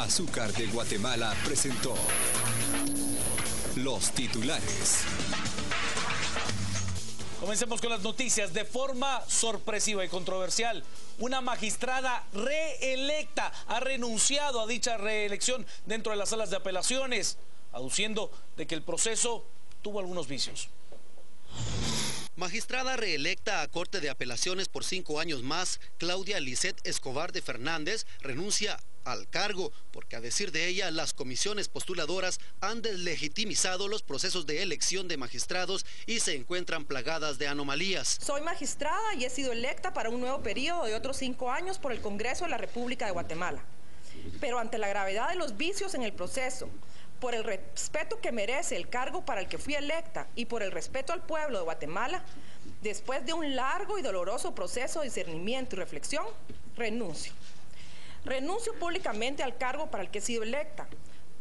Azúcar de Guatemala presentó los titulares. Comencemos con las noticias. De forma sorpresiva y controversial, una magistrada reelecta ha renunciado a dicha reelección dentro de las salas de apelaciones, aduciendo de que el proceso tuvo algunos vicios. Magistrada reelecta a Corte de Apelaciones por 5 años más, Claudia Lisset Escobar de Fernández renuncia al cargo porque, a decir de ella, las comisiones postuladoras han deslegitimizado los procesos de elección de magistrados y se encuentran plagadas de anomalías. Soy magistrada y he sido electa para un nuevo periodo de otros 5 años por el Congreso de la República de Guatemala. Pero ante la gravedad de los vicios en el proceso, por el respeto que merece el cargo para el que fui electa y por el respeto al pueblo de Guatemala, después de un largo y doloroso proceso de discernimiento y reflexión, renuncio. Renuncio públicamente al cargo para el que he sido electa,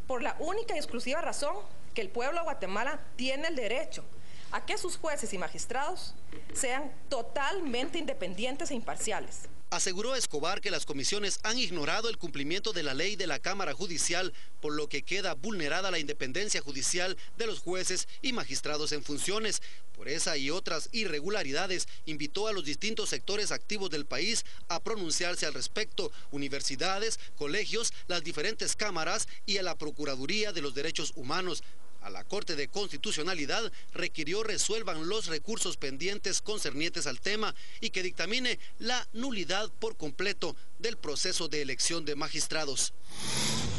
por la única y exclusiva razón que el pueblo de Guatemala tiene el derecho a que sus jueces y magistrados sean totalmente independientes e imparciales. Aseguró Escobar que las comisiones han ignorado el cumplimiento de la ley de la Cámara Judicial, por lo que queda vulnerada la independencia judicial de los jueces y magistrados en funciones. Por esa y otras irregularidades, invitó a los distintos sectores activos del país a pronunciarse al respecto: universidades, colegios, las diferentes cámaras y a la Procuraduría de los Derechos Humanos. A la Corte de Constitucionalidad requirió resuelvan los recursos pendientes concernientes al tema y que dictamine la nulidad por completo del proceso de elección de magistrados.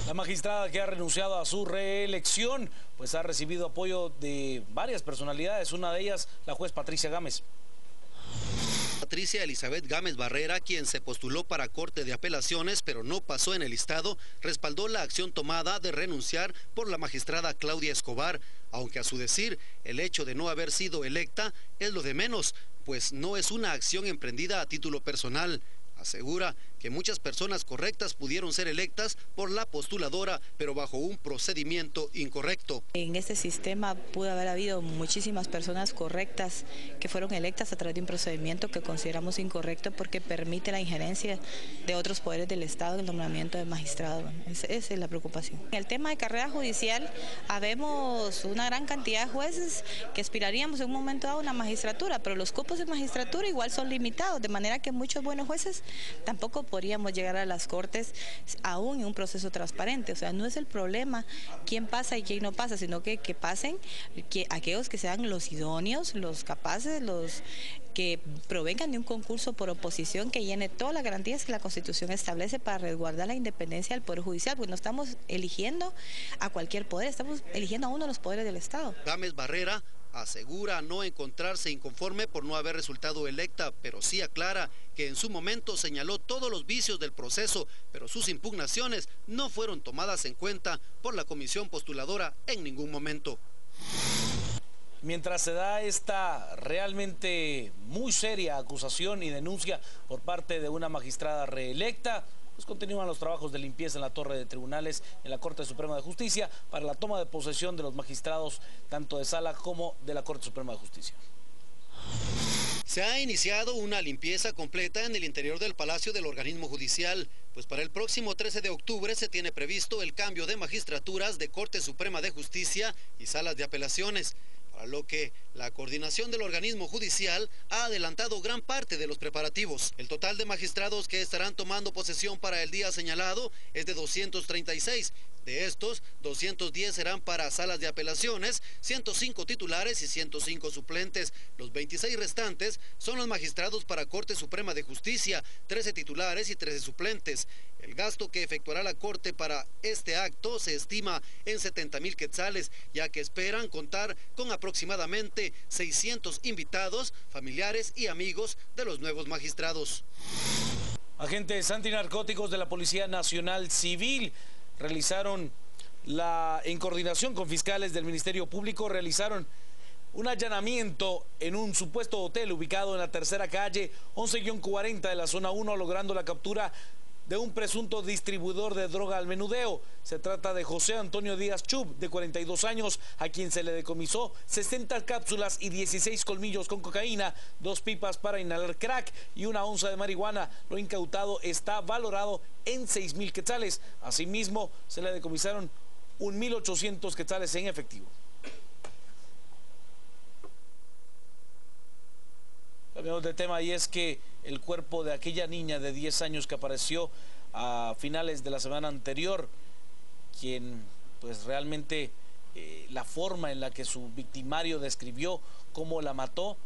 La magistrada que ha renunciado a su reelección, pues ha recibido apoyo de varias personalidades, una de ellas la juez Patricia Gámez. Patricia Elizabeth Gámez Barrera, quien se postuló para Corte de Apelaciones pero no pasó en el listado, respaldó la acción tomada de renunciar por la magistrada Claudia Escobar, aunque a su decir el hecho de no haber sido electa es lo de menos, pues no es una acción emprendida a título personal. Asegura que muchas personas correctas pudieron ser electas por la postuladora, pero bajo un procedimiento incorrecto. En este sistema pudo haber habido muchísimas personas correctas que fueron electas a través de un procedimiento que consideramos incorrecto porque permite la injerencia de otros poderes del Estado en el nombramiento de magistrados. Esa es la preocupación. En el tema de carrera judicial, habemos una gran cantidad de jueces que aspiraríamos en un momento dado a una magistratura, pero los cupos de magistratura igual son limitados, de manera que muchos buenos jueces tampoco podríamos llegar a las Cortes aún en un proceso transparente. O sea, no es el problema quién pasa y quién no pasa, sino que pasen aquellos que sean los idóneos, los capaces, los que provengan de un concurso por oposición que llene todas las garantías que la Constitución establece para resguardar la independencia del Poder Judicial, pues no estamos eligiendo a cualquier poder, estamos eligiendo a uno de los poderes del Estado. Gámez Barrera asegura no encontrarse inconforme por no haber resultado electa, pero sí aclara que en su momento señaló todos los vicios del proceso, pero sus impugnaciones no fueron tomadas en cuenta por la comisión postuladora en ningún momento. Mientras se da esta realmente muy seria acusación y denuncia por parte de una magistrada reelecta, pues continúan los trabajos de limpieza en la torre de tribunales en la Corte Suprema de Justicia para la toma de posesión de los magistrados tanto de sala como de la Corte Suprema de Justicia. Se ha iniciado una limpieza completa en el interior del Palacio del Organismo Judicial, pues para el próximo 13 de octubre se tiene previsto el cambio de magistraturas de Corte Suprema de Justicia y salas de apelaciones, para lo que la coordinación del organismo judicial ha adelantado gran parte de los preparativos. El total de magistrados que estarán tomando posesión para el día señalado es de 236. De estos, 210 serán para salas de apelaciones, 105 titulares y 105 suplentes. Los 26 restantes son los magistrados para Corte Suprema de Justicia, 13 titulares y 13 suplentes. El gasto que efectuará la Corte para este acto se estima en 70,000 quetzales, ya que esperan contar con aproximadamente 600 invitados, familiares y amigos de los nuevos magistrados. Agentes antinarcóticos de la Policía Nacional Civil realizaron en coordinación con fiscales del Ministerio Público, realizaron un allanamiento en un supuesto hotel ubicado en la tercera calle 11-40 de la zona 1, logrando la captura de un presunto distribuidor de droga al menudeo. Se trata de José Antonio Díaz Chub, de 42 años, a quien se le decomisó 60 cápsulas y 16 colmillos con cocaína, 2 pipas para inhalar crack y 1 onza de marihuana. Lo incautado está valorado en 6.000 quetzales. Asimismo, se le decomisaron 1.800 quetzales en efectivo. Cambiamos de tema, y es que el cuerpo de aquella niña de 10 años que apareció a finales de la semana anterior, quien pues realmente la forma en la que su victimario describió cómo la mató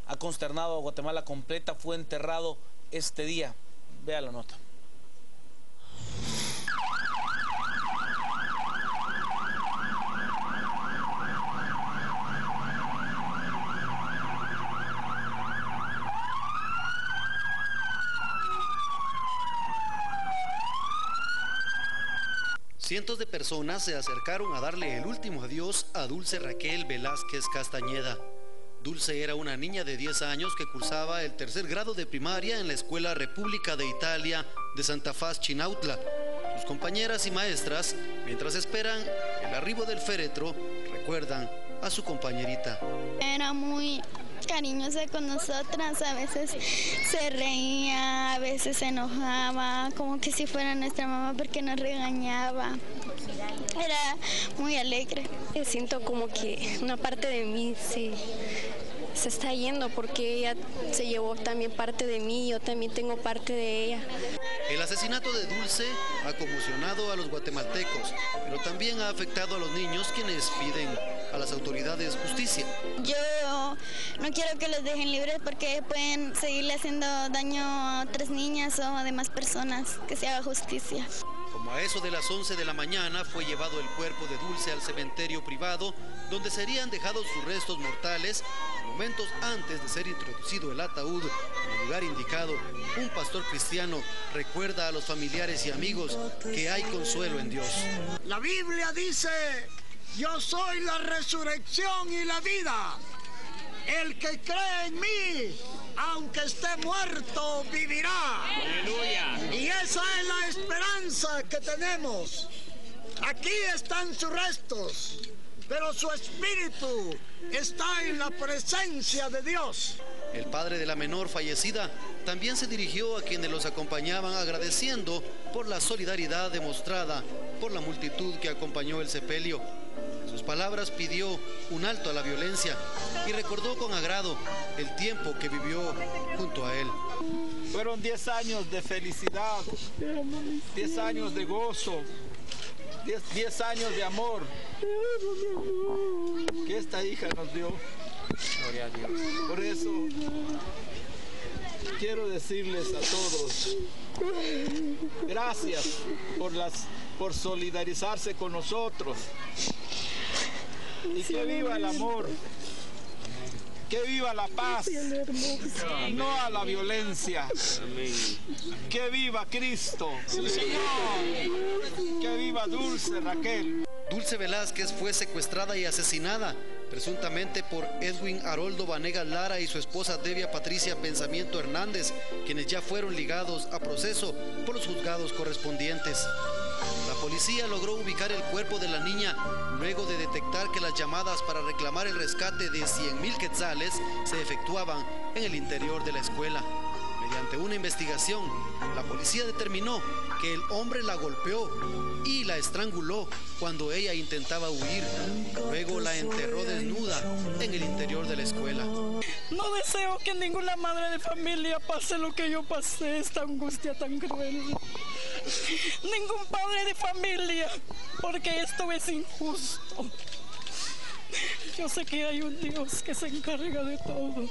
ha consternado a Guatemala completa, fue enterrado este día. Vea la nota. Cientos de personas se acercaron a darle el último adiós a Dulce Raquel Velázquez Castañeda. Dulce era una niña de 10 años que cursaba el 3er grado de primaria en la Escuela República de Italia de Santa Faz, Chinautla. Sus compañeras y maestras, mientras esperan el arribo del féretro, recuerdan a su compañerita. Era muy cariñosa con nosotras, a veces se reía, a veces se enojaba, como que si fuera nuestra mamá porque nos regañaba. Era muy alegre. Siento como que una parte de mí se está yendo porque ella se llevó también parte de mí, yo también tengo parte de ella. El asesinato de Dulce ha conmocionado a los guatemaltecos, pero también ha afectado a los niños, quienes piden a las autoridades justicia. Yo no quiero que los dejen libres porque pueden seguirle haciendo daño a otras niñas o a demás personas, que se haga justicia. Como a eso de las 11 de la mañana fue llevado el cuerpo de Dulce al cementerio privado, donde serían dejados sus restos mortales. Momentos antes de ser introducido el ataúd en el lugar indicado, un pastor cristiano recuerda a los familiares y amigos que hay consuelo en Dios. La Biblia dice: yo soy la resurrección y la vida. El que cree en mí, aunque esté muerto, vivirá. ¡Aleluya! Y esa es la esperanza que tenemos. Aquí están sus restos, pero su espíritu está en la presencia de Dios. El padre de la menor fallecida también se dirigió a quienes los acompañaban, agradeciendo por la solidaridad demostrada por la multitud que acompañó el sepelio. En sus palabras pidió un alto a la violencia y recordó con agrado el tiempo que vivió junto a él. Fueron 10 años de felicidad, 10 años de gozo, 10 años de amor que esta hija nos dio. Gloria a Dios. Por eso quiero decirles a todos, gracias por solidarizarse con nosotros. Y que viva el amor, que viva la paz, no a la violencia. Que viva Cristo, Señor, que viva Dulce Raquel. Dulce Velázquez fue secuestrada y asesinada, presuntamente por Edwin Haroldo Vanegas Lara y su esposa Devia Patricia Pensamiento Hernández, quienes ya fueron ligados a proceso por los juzgados correspondientes. La policía logró ubicar el cuerpo de la niña luego de detectar que las llamadas para reclamar el rescate de 100.000 quetzales se efectuaban en el interior de la escuela. Mediante una investigación, la policía determinó que el hombre la golpeó y la estranguló cuando ella intentaba huir. Luego la enterró desnuda en el interior de la escuela. No deseo que ninguna madre de familia pase lo que yo pasé, esta angustia tan cruel. Ningún padre de familia, porque esto es injusto. Yo sé que hay un Dios que se encarga de todo.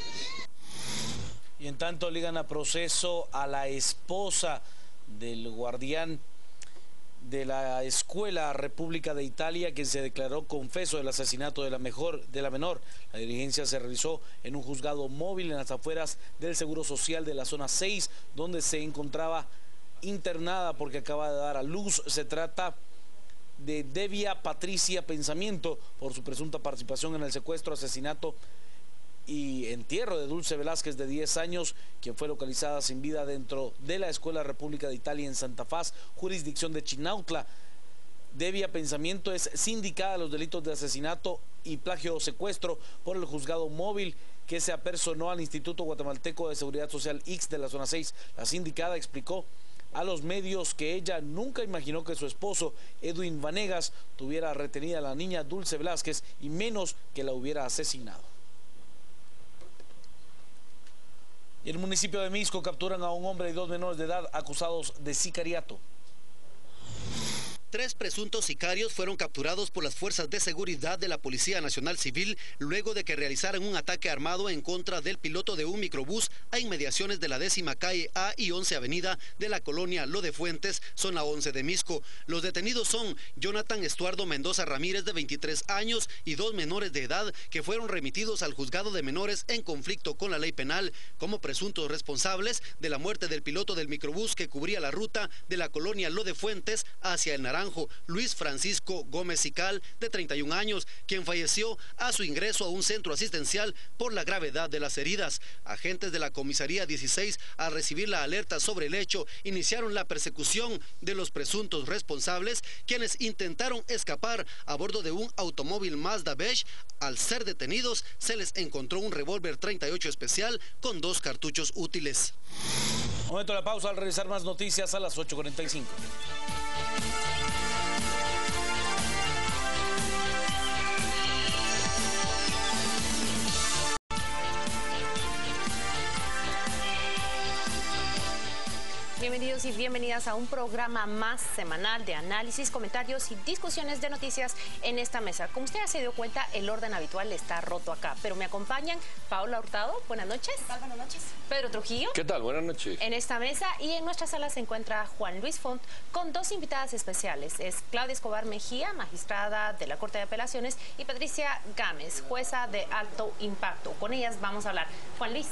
Y en tanto ligan a proceso a la esposa del guardián de la Escuela República de Italia, quien se declaró confeso del asesinato de la menor. La diligencia se realizó en un juzgado móvil en las afueras del Seguro Social de la zona 6, donde se encontraba internada porque acaba de dar a luz. Se trata de Devia Patricia Pensamiento por su presunta participación en el secuestro, asesinato y entierro de Dulce Velázquez, de 10 años, quien fue localizada sin vida dentro de la Escuela República de Italia en Santa Faz, jurisdicción de Chinautla. Devia Pensamiento es sindicada a los delitos de asesinato y plagio o secuestro por el juzgado móvil que se apersonó al Instituto Guatemalteco de Seguridad Social IX de la zona 6. La sindicada explicó a los medios que ella nunca imaginó que su esposo, Edwin Vanegas, tuviera retenida a la niña Dulce Velázquez y menos que la hubiera asesinado. Y en el municipio de Mixco capturan a un hombre y 2 menores de edad acusados de sicariato. 3 presuntos sicarios fueron capturados por las fuerzas de seguridad de la Policía Nacional Civil luego de que realizaran un ataque armado en contra del piloto de un microbús a inmediaciones de la 10ª calle A y 11 avenida de la colonia Lo de Fuentes, zona 11 de Mixco. Los detenidos son Jonathan Estuardo Mendoza Ramírez, de 23 años, y 2 menores de edad que fueron remitidos al juzgado de menores en conflicto con la ley penal como presuntos responsables de la muerte del piloto del microbús que cubría la ruta de la colonia Lo de Fuentes hacia el Naranjo, Luis Francisco Gómez Sical, de 31 años, quien falleció a su ingreso a un centro asistencial por la gravedad de las heridas. Agentes de la comisaría 16, al recibir la alerta sobre el hecho, iniciaron la persecución de los presuntos responsables, quienes intentaron escapar a bordo de un automóvil Mazda beige. Al ser detenidos, se les encontró un revólver 38 especial con 2 cartuchos útiles. Momento de la pausa, al regresar más noticias a las 8:45. Bienvenidos y bienvenidas a un programa más semanal de análisis, comentarios y discusiones de noticias en esta mesa. Como usted ya se dio cuenta, el orden habitual está roto acá, pero me acompañan Paola Hurtado, buenas noches. ¿Qué tal? Buenas noches. Pedro Trujillo. ¿Qué tal? Buenas noches. En esta mesa y en nuestra sala se encuentra Juan Luis Font con 2 invitadas especiales. Es Claudia Escobar Mejía, magistrada de la Corte de Apelaciones, y Patricia Gámez, jueza de alto impacto. Con ellas vamos a hablar. Juan Luis.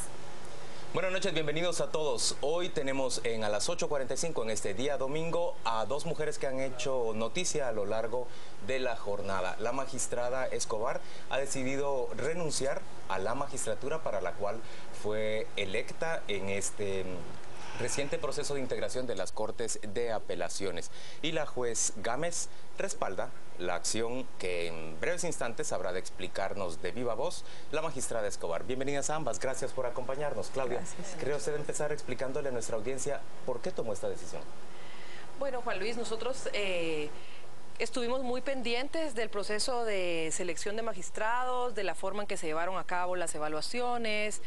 Buenas noches, bienvenidos a todos. Hoy tenemos a las 8:45 en este día domingo a 2 mujeres que han hecho noticia a lo largo de la jornada. La magistrada Escobar ha decidido renunciar a la magistratura para la cual fue electa en este reciente proceso de integración de las Cortes de Apelaciones. Y la juez Gámez respalda la acción que en breves instantes habrá de explicarnos de viva voz la magistrada Escobar. Bienvenidas a ambas, gracias por acompañarnos. Claudia, ¿quería usted empezar explicándole a nuestra audiencia por qué tomó esta decisión? Bueno, Juan Luis, nosotros estuvimos muy pendientes del proceso de selección de magistrados, de la forma en que se llevaron a cabo las evaluaciones,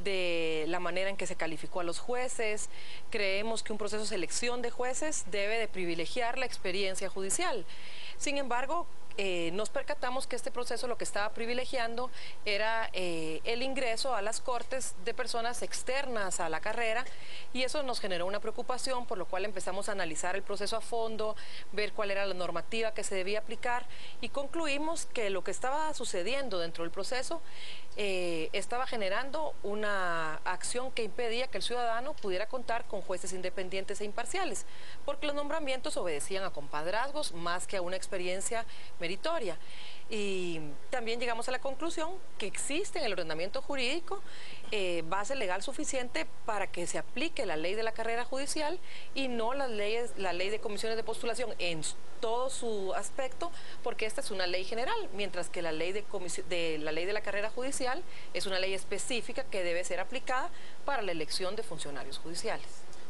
de la manera en que se calificó a los jueces. Creemos que un proceso de selección de jueces debe de privilegiar la experiencia judicial. Sin embargo, nos percatamos que este proceso lo que estaba privilegiando era el ingreso a las cortes de personas externas a la carrera, y eso nos generó una preocupación, por lo cual empezamos a analizar el proceso a fondo, ver cuál era la normativa que se debía aplicar, y concluimos que lo que estaba sucediendo dentro del proceso estaba generando una acción que impedía que el ciudadano pudiera contar con jueces independientes e imparciales, porque los nombramientos obedecían a compadrazgos más que a una experiencia meritoria. Y también llegamos a la conclusión que existe en el ordenamiento jurídico base legal suficiente para que se aplique la ley de la carrera judicial y no la ley de comisiones de postulación en todo su aspecto, porque esta es una ley general, mientras que la ley de la carrera judicial es una ley específica que debe ser aplicada para la elección de funcionarios judiciales.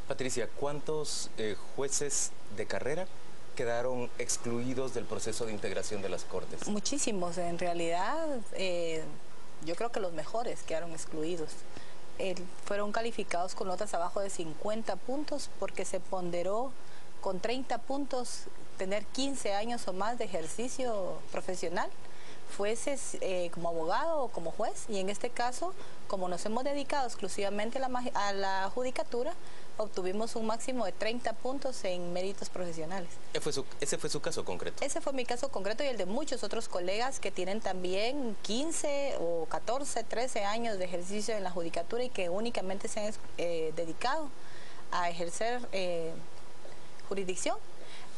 Patricia, ¿cuántos jueces de carrera quedaron excluidos del proceso de integración de las Cortes? Muchísimos, en realidad yo creo que los mejores quedaron excluidos. Fueron calificados con notas abajo de 50 puntos porque se ponderó con 30 puntos tener 15 años o más de ejercicio profesional, fueses como abogado o como juez, y en este caso, como nos hemos dedicado exclusivamente a la judicatura, obtuvimos un máximo de 30 puntos en méritos profesionales. ¿Ese fue su caso concreto? Ese fue mi caso concreto y el de muchos otros colegas que tienen también 15 o 14, 13 años de ejercicio en la judicatura y que únicamente se han dedicado a ejercer jurisdicción.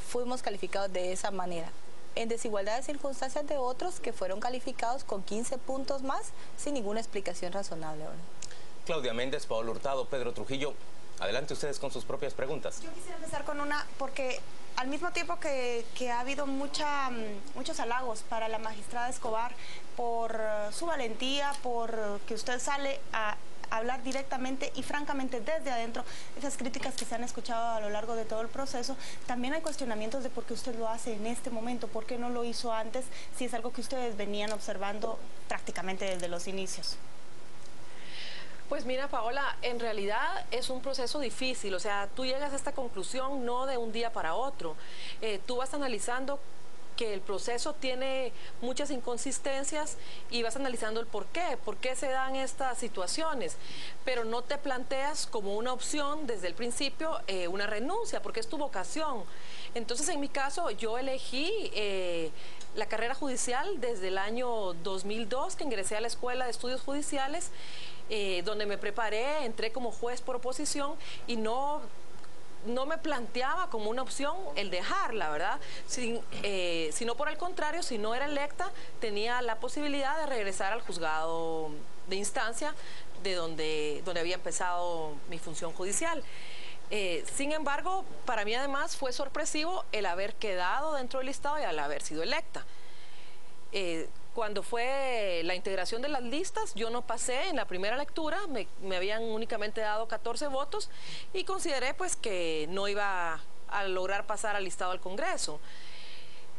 Fuimos calificados de esa manera. en desigualdad de circunstancias de otros que fueron calificados con 15 puntos más sin ninguna explicación razonable. Claudia Méndez, Paola Hurtado, Pedro Trujillo, adelante ustedes con sus propias preguntas. Yo quisiera empezar con una, porque al mismo tiempo que ha habido muchos halagos para la magistrada Escobar por su valentía, por que usted sale a hablar directamente y francamente desde adentro, esas críticas que se han escuchado a lo largo de todo el proceso, también hay cuestionamientos de por qué usted lo hace en este momento, por qué no lo hizo antes, si es algo que ustedes venían observando prácticamente desde los inicios. Pues mira, Paola, en realidad es un proceso difícil, o sea, tú llegas a esta conclusión no de un día para otro, tú vas analizando que el proceso tiene muchas inconsistencias y vas analizando el por qué se dan estas situaciones, pero no te planteas como una opción desde el principio una renuncia, porque es tu vocación. Entonces, en mi caso, yo elegí la carrera judicial desde el año 2002, que ingresé a la Escuela de Estudios Judiciales, donde me preparé, entré como juez por oposición y no me planteaba como una opción el dejarla, ¿verdad? Sino por el contrario, si no era electa, tenía la posibilidad de regresar al juzgado de instancia de donde había empezado mi función judicial. Sin embargo, para mí además fue sorpresivo el haber quedado dentro del listado y el haber sido electa. Cuando fé la integración de las listas, yo no pasé en la primera lectura, me habían únicamente dado 14 votos y consideré pues que no iba a lograr pasar al listado al Congreso.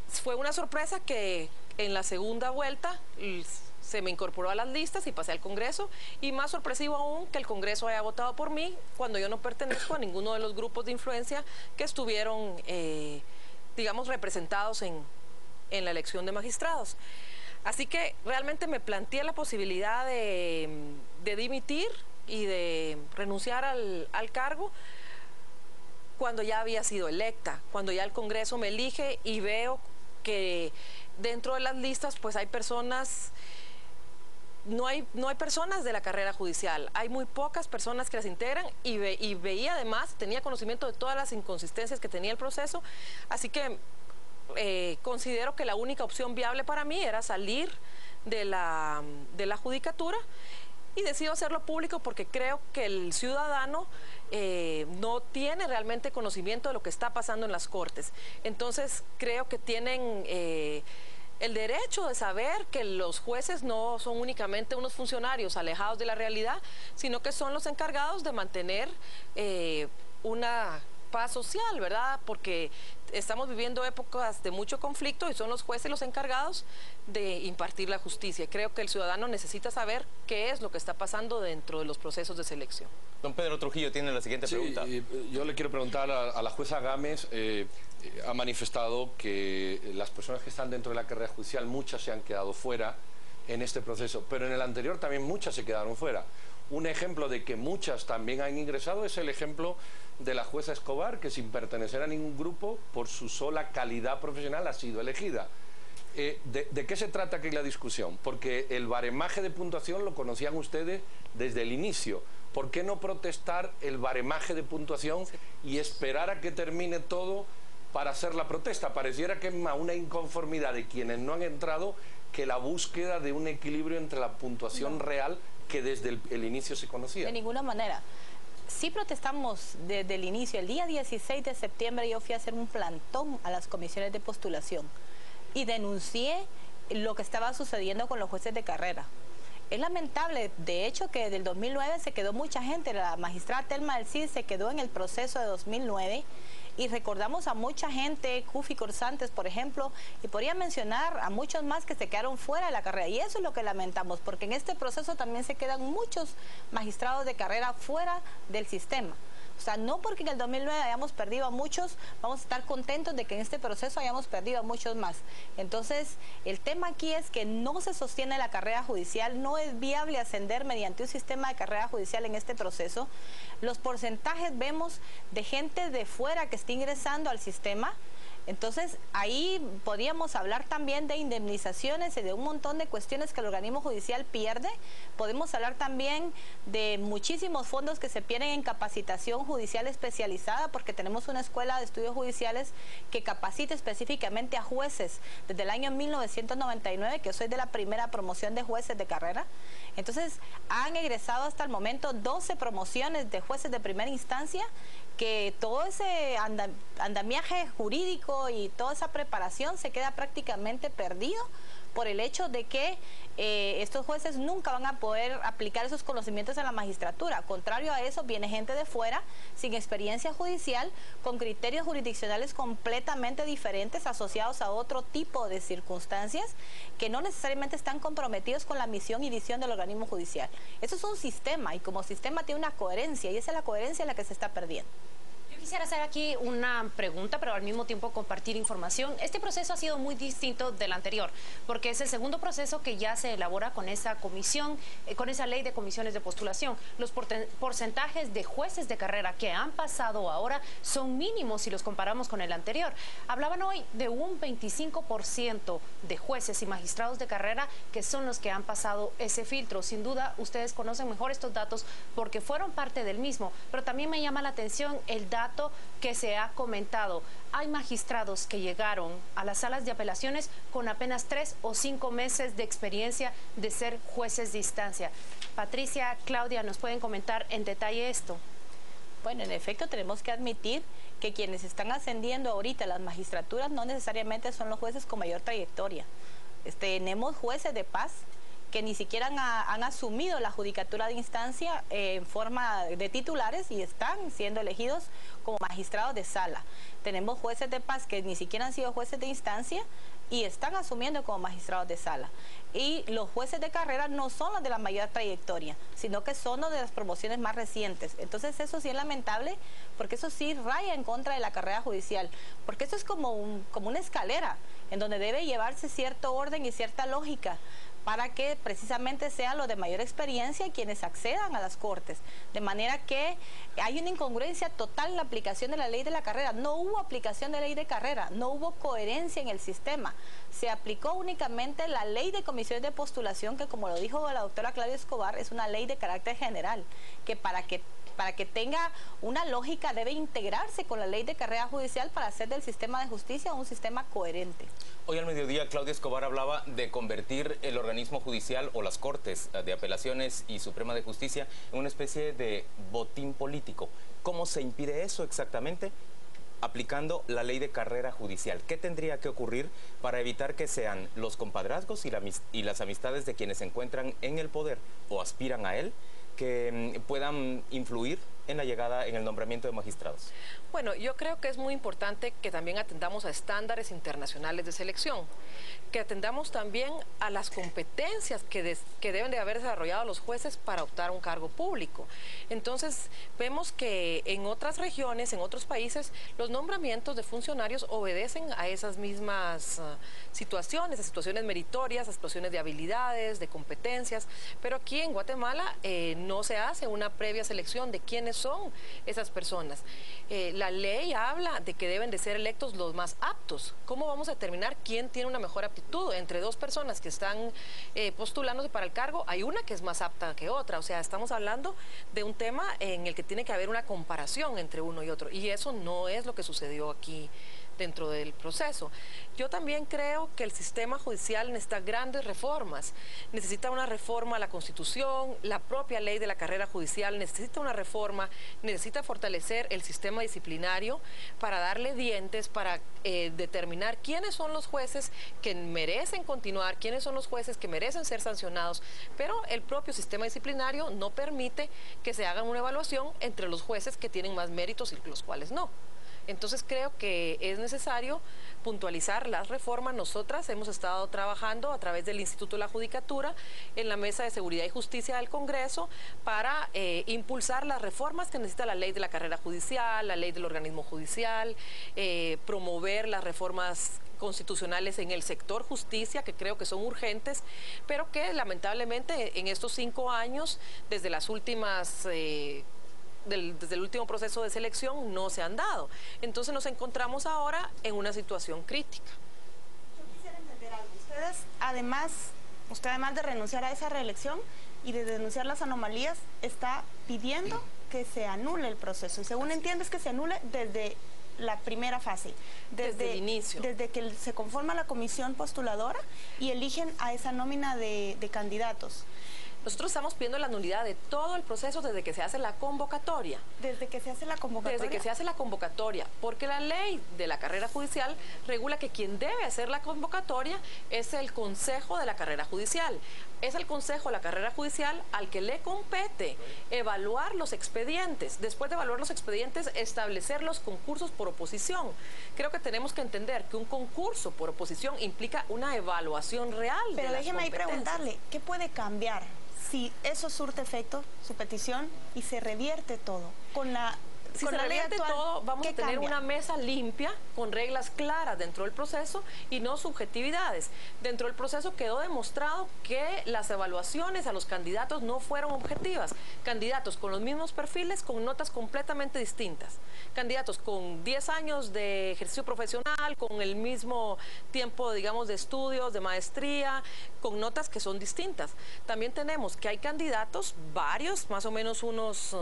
Fue una sorpresa que en la segunda vuelta se me incorporó a las listas y pasé al Congreso, y más sorpresivo aún que el Congreso haya votado por mí cuando yo no pertenezco a ninguno de los grupos de influencia que estuvieron, digamos, representados en la elección de magistrados. Así que realmente me planteé la posibilidad de dimitir y de renunciar al cargo cuando ya había sido electa, cuando ya el Congreso me elige y veo que dentro de las listas pues hay personas, no hay personas de la carrera judicial, hay muy pocas personas que las integran y veía además, tenía conocimiento de todas las inconsistencias que tenía el proceso, así que considero que la única opción viable para mí era salir de la judicatura y decido hacerlo público porque creo que el ciudadano no tiene realmente conocimiento de lo que está pasando en las Cortes. Entonces creo que tienen el derecho de saber que los jueces no son únicamente unos funcionarios alejados de la realidad, sino que son los encargados de mantener una paz social, ¿verdad? Porque estamos viviendo épocas de mucho conflicto y son los jueces los encargados de impartir la justicia. Creo que el ciudadano necesita saber qué es lo que está pasando dentro de los procesos de selección. Don Pedro Trujillo tiene la siguiente pregunta. Yo le quiero preguntar a la jueza Gámez, ha manifestado que las personas que están dentro de la carrera judicial, muchas se han quedado fuera en este proceso, pero en el anterior también muchas se quedaron fuera. Un ejemplo de que muchas también han ingresado es el ejemplo de la jueza Escobar, que sin pertenecer a ningún grupo, por su sola calidad profesional ha sido elegida. ¿De qué se trata aquí la discusión? Porque el baremaje de puntuación lo conocían ustedes desde el inicio. ¿Por qué no protestar el baremaje de puntuación y esperar a que termine todo para hacer la protesta? Pareciera que es más una inconformidad de quienes no han entrado que la búsqueda de un equilibrio entre la puntuación real que desde el inicio se conocía. De ninguna manera. Sí protestamos desde el inicio. El día 16 de septiembre yo fui a hacer un plantón a las comisiones de postulación y denuncié lo que estaba sucediendo con los jueces de carrera. Es lamentable, de hecho, que desde el 2009 se quedó mucha gente. La magistrada Telma del Cid se quedó en el proceso de 2009 y recordamos a mucha gente, Cufi Corsantes, por ejemplo, y podría mencionar a muchos más que se quedaron fuera de la carrera. Y eso es lo que lamentamos, porque en este proceso también se quedan muchos magistrados de carrera fuera del sistema. O sea, no porque en el 2009 hayamos perdido a muchos, vamos a estar contentos de que en este proceso hayamos perdido a muchos más. Entonces, el tema aquí es que no se sostiene la carrera judicial, no es viable ascender mediante un sistema de carrera judicial en este proceso. Los porcentajes vemos de gente de fuera que está ingresando al sistema Entonces, ahí podríamos hablar también de indemnizaciones y de un montón de cuestiones que el organismo judicial pierde. Podemos hablar también de muchísimos fondos que se pierden en capacitación judicial especializada, porque tenemos una escuela de estudios judiciales que capacita específicamente a jueces desde el año 1999, que soy de la primera promoción de jueces de carrera. Entonces, han egresado hasta el momento 12 promociones de jueces de primera instancia, que todo ese andamiaje jurídico y toda esa preparación se queda prácticamente perdido por el hecho de que estos jueces nunca van a poder aplicar esos conocimientos en la magistratura. Contrario a eso, viene gente de fuera, sin experiencia judicial, con criterios jurisdiccionales completamente diferentes, asociados a otro tipo de circunstancias, que no necesariamente están comprometidos con la misión y visión del organismo judicial. Eso es un sistema, y como sistema tiene una coherencia, y esa es la coherencia en la que se está perdiendo. Quisiera hacer aquí una pregunta, pero al mismo tiempo compartir información. Este proceso ha sido muy distinto del anterior, porque es el segundo proceso que ya se elabora con esa comisión, con esa ley de comisiones de postulación. Los porcentajes de jueces de carrera que han pasado ahora son mínimos si los comparamos con el anterior. Hablaban hoy de un 25% de jueces y magistrados de carrera que son los que han pasado ese filtro. Sin duda, ustedes conocen mejor estos datos porque fueron parte del mismo, pero también me llama la atención el dato que se ha comentado. Hay magistrados que llegaron a las salas de apelaciones con apenas 3 o 5 meses de experiencia de ser jueces de instancia. Patricia, Claudia, ¿nos pueden comentar en detalle esto? Bueno, en efecto tenemos que admitir que quienes están ascendiendo ahorita a las magistraturas no necesariamente son los jueces con mayor trayectoria. Tenemos jueces de paz que ni siquiera han asumido la judicatura de instancia en forma de titulares y están siendo elegidos como magistrados de sala. Tenemos jueces de paz que ni siquiera han sido jueces de instancia y están asumiendo como magistrados de sala. Y los jueces de carrera no son los de la mayor trayectoria, sino que son los de las promociones más recientes. Entonces eso sí es lamentable, porque eso sí raya en contra de la carrera judicial, porque eso es como una escalera en donde debe llevarse cierto orden y cierta lógica, para que precisamente sean los de mayor experiencia quienes accedan a las cortes. De manera que hay una incongruencia total en la aplicación de la ley de la carrera. No hubo aplicación de ley de carrera, no hubo coherencia en el sistema. Se aplicó únicamente la ley de comisiones de postulación, que como lo dijo la doctora Claudia Escobar, es una ley de carácter general, que para que tenga una lógica debe integrarse con la ley de carrera judicial para hacer del sistema de justicia un sistema coherente. Hoy al mediodía Claudia Escobar hablaba de convertir el organismo judicial o las Cortes de Apelaciones y Suprema de Justicia en una especie de botín político. ¿Cómo se impide eso exactamente? Aplicando la ley de carrera judicial. ¿Qué tendría que ocurrir para evitar que sean los compadrazgos y las amistades de quienes se encuentran en el poder o aspiran a él que puedan influir en la llegada, en el nombramiento de magistrados? Bueno, yo creo que es muy importante que también atendamos a estándares internacionales de selección, que atendamos también a las competencias que deben de haber desarrollado los jueces para optar a un cargo público. Entonces, vemos que en otras regiones, en otros países, los nombramientos de funcionarios obedecen a esas mismas situaciones, a situaciones meritorias, a situaciones de habilidades, de competencias, pero aquí en Guatemala no se hace una previa selección de quiénes son esas personas. La ley habla de que deben de ser electos los más aptos. ¿Cómo vamos a determinar quién tiene una mejor aptitud? Entre dos personas que están postulándose para el cargo, hay una que es más apta que otra. O sea, estamos hablando de un tema en el que tiene que haber una comparación entre uno y otro. Y eso no es lo que sucedió aquí dentro del proceso. Yo también creo que el sistema judicial necesita grandes reformas. Necesita una reforma a la Constitución, la propia ley de la carrera judicial necesita una reforma, necesita fortalecer el sistema disciplinario para darle dientes, para determinar quiénes son los jueces que merecen continuar, quiénes son los jueces que merecen ser sancionados, pero el propio sistema disciplinario no permite que se haga una evaluación entre los jueces que tienen más méritos y los cuales no. Entonces creo que es necesario puntualizar las reformas. Nosotras hemos estado trabajando a través del Instituto de la Judicatura en la Mesa de Seguridad y Justicia del Congreso para impulsar las reformas que necesita la ley de la carrera judicial, la ley del organismo judicial, promover las reformas constitucionales en el sector justicia, que creo que son urgentes, pero que lamentablemente en estos 5 años, desde las últimas desde el último proceso de selección no se han dado. Entonces nos encontramos ahora en una situación crítica. Yo quisiera entender algo. Usted además de renunciar a esa reelección y de denunciar las anomalías, está pidiendo que se anule el proceso. Y según entiendo es que se anule desde la primera fase, desde el inicio, desde que se conforma la comisión postuladora y eligen a esa nómina de candidatos. Nosotros estamos pidiendo la nulidad de todo el proceso desde que se hace la convocatoria. ¿Desde que se hace la convocatoria? Desde que se hace la convocatoria, porque la ley de la carrera judicial regula que quien debe hacer la convocatoria es el Consejo de la Carrera Judicial. Es el Consejo de la Carrera Judicial al que le compete evaluar los expedientes. Después de evaluar los expedientes, establecer los concursos por oposición. Creo que tenemos que entender que un concurso por oposición implica una evaluación real de las competencias. Pero déjeme ahí preguntarle, ¿qué puede cambiar si eso surte efecto, su petición, y se revierte todo? Si se revierte todo, vamos a tener una mesa limpia, con reglas claras dentro del proceso y no subjetividades. Dentro del proceso quedó demostrado que las evaluaciones a los candidatos no fueron objetivas. Candidatos con los mismos perfiles, con notas completamente distintas. Candidatos con 10 años de ejercicio profesional, con el mismo tiempo, digamos, de estudios, de maestría, con notas que son distintas. También tenemos que hay candidatos, varios, más o menos unos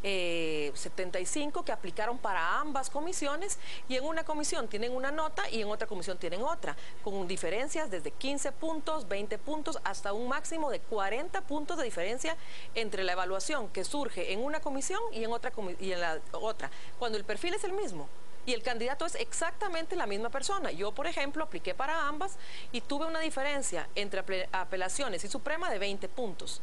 75 que aplicaron para ambas comisiones, y en una comisión tienen una nota y en otra comisión tienen otra, con diferencias desde 15 puntos, 20 puntos, hasta un máximo de 40 puntos de diferencia entre la evaluación que surge en una comisión y en la otra, cuando el perfil es el mismo y el candidato es exactamente la misma persona. Yo, por ejemplo, apliqué para ambas y tuve una diferencia entre apelaciones y Suprema de 20 puntos.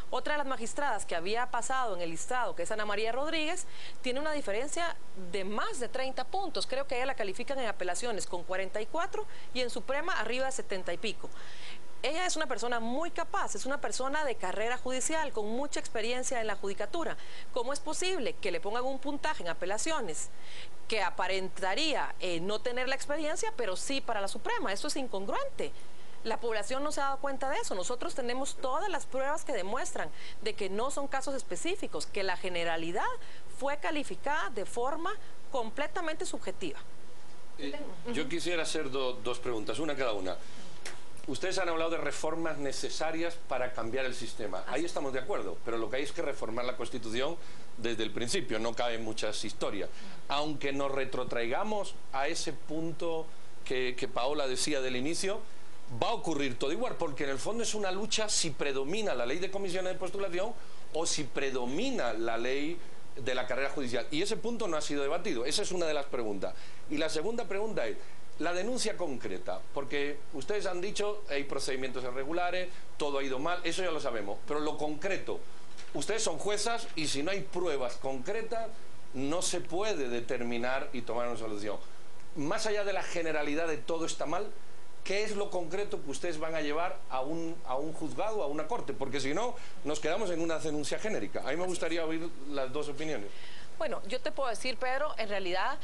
Otra de las magistradas que había pasado en el listado, que es Ana María Rodríguez, tiene una diferencia de más de 30 puntos. Creo que ella la califican en apelaciones con 44 y en Suprema arriba de 70 y pico. Ella es una persona muy capaz, es una persona de carrera judicial, con mucha experiencia en la judicatura. ¿Cómo es posible que le pongan un puntaje en apelaciones que aparentaría no tener la experiencia, pero sí para la Suprema? Eso es incongruente. La población no se ha dado cuenta de eso. Nosotros tenemos todas las pruebas que demuestran de que no son casos específicos, que la generalidad fue calificada de forma completamente subjetiva. Yo quisiera hacer dos preguntas, una cada una. Ustedes han hablado de reformas necesarias para cambiar el sistema. Ahí estamos de acuerdo, pero lo que hay es que reformar la Constitución desde el principio, no caben muchas historias. Aunque nos retrotraigamos a ese punto que Paola decía del inicio, va a ocurrir todo igual, porque en el fondo es una lucha si predomina la ley de comisiones de postulación o si predomina la ley de la carrera judicial. Y ese punto no ha sido debatido. Esa es una de las preguntas. Y la segunda pregunta es la denuncia concreta, porque ustedes han dicho hay procedimientos irregulares, todo ha ido mal, eso ya lo sabemos, pero lo concreto, ustedes son juezas y si no hay pruebas concretas no se puede determinar y tomar una solución. Más allá de la generalidad de todo está mal, ¿qué es lo concreto que ustedes van a llevar a un juzgado, a una corte? Porque si no, nos quedamos en una denuncia genérica. A mí me gustaría oír las dos opiniones. Bueno, yo te puedo decir, Pedro, en realidad,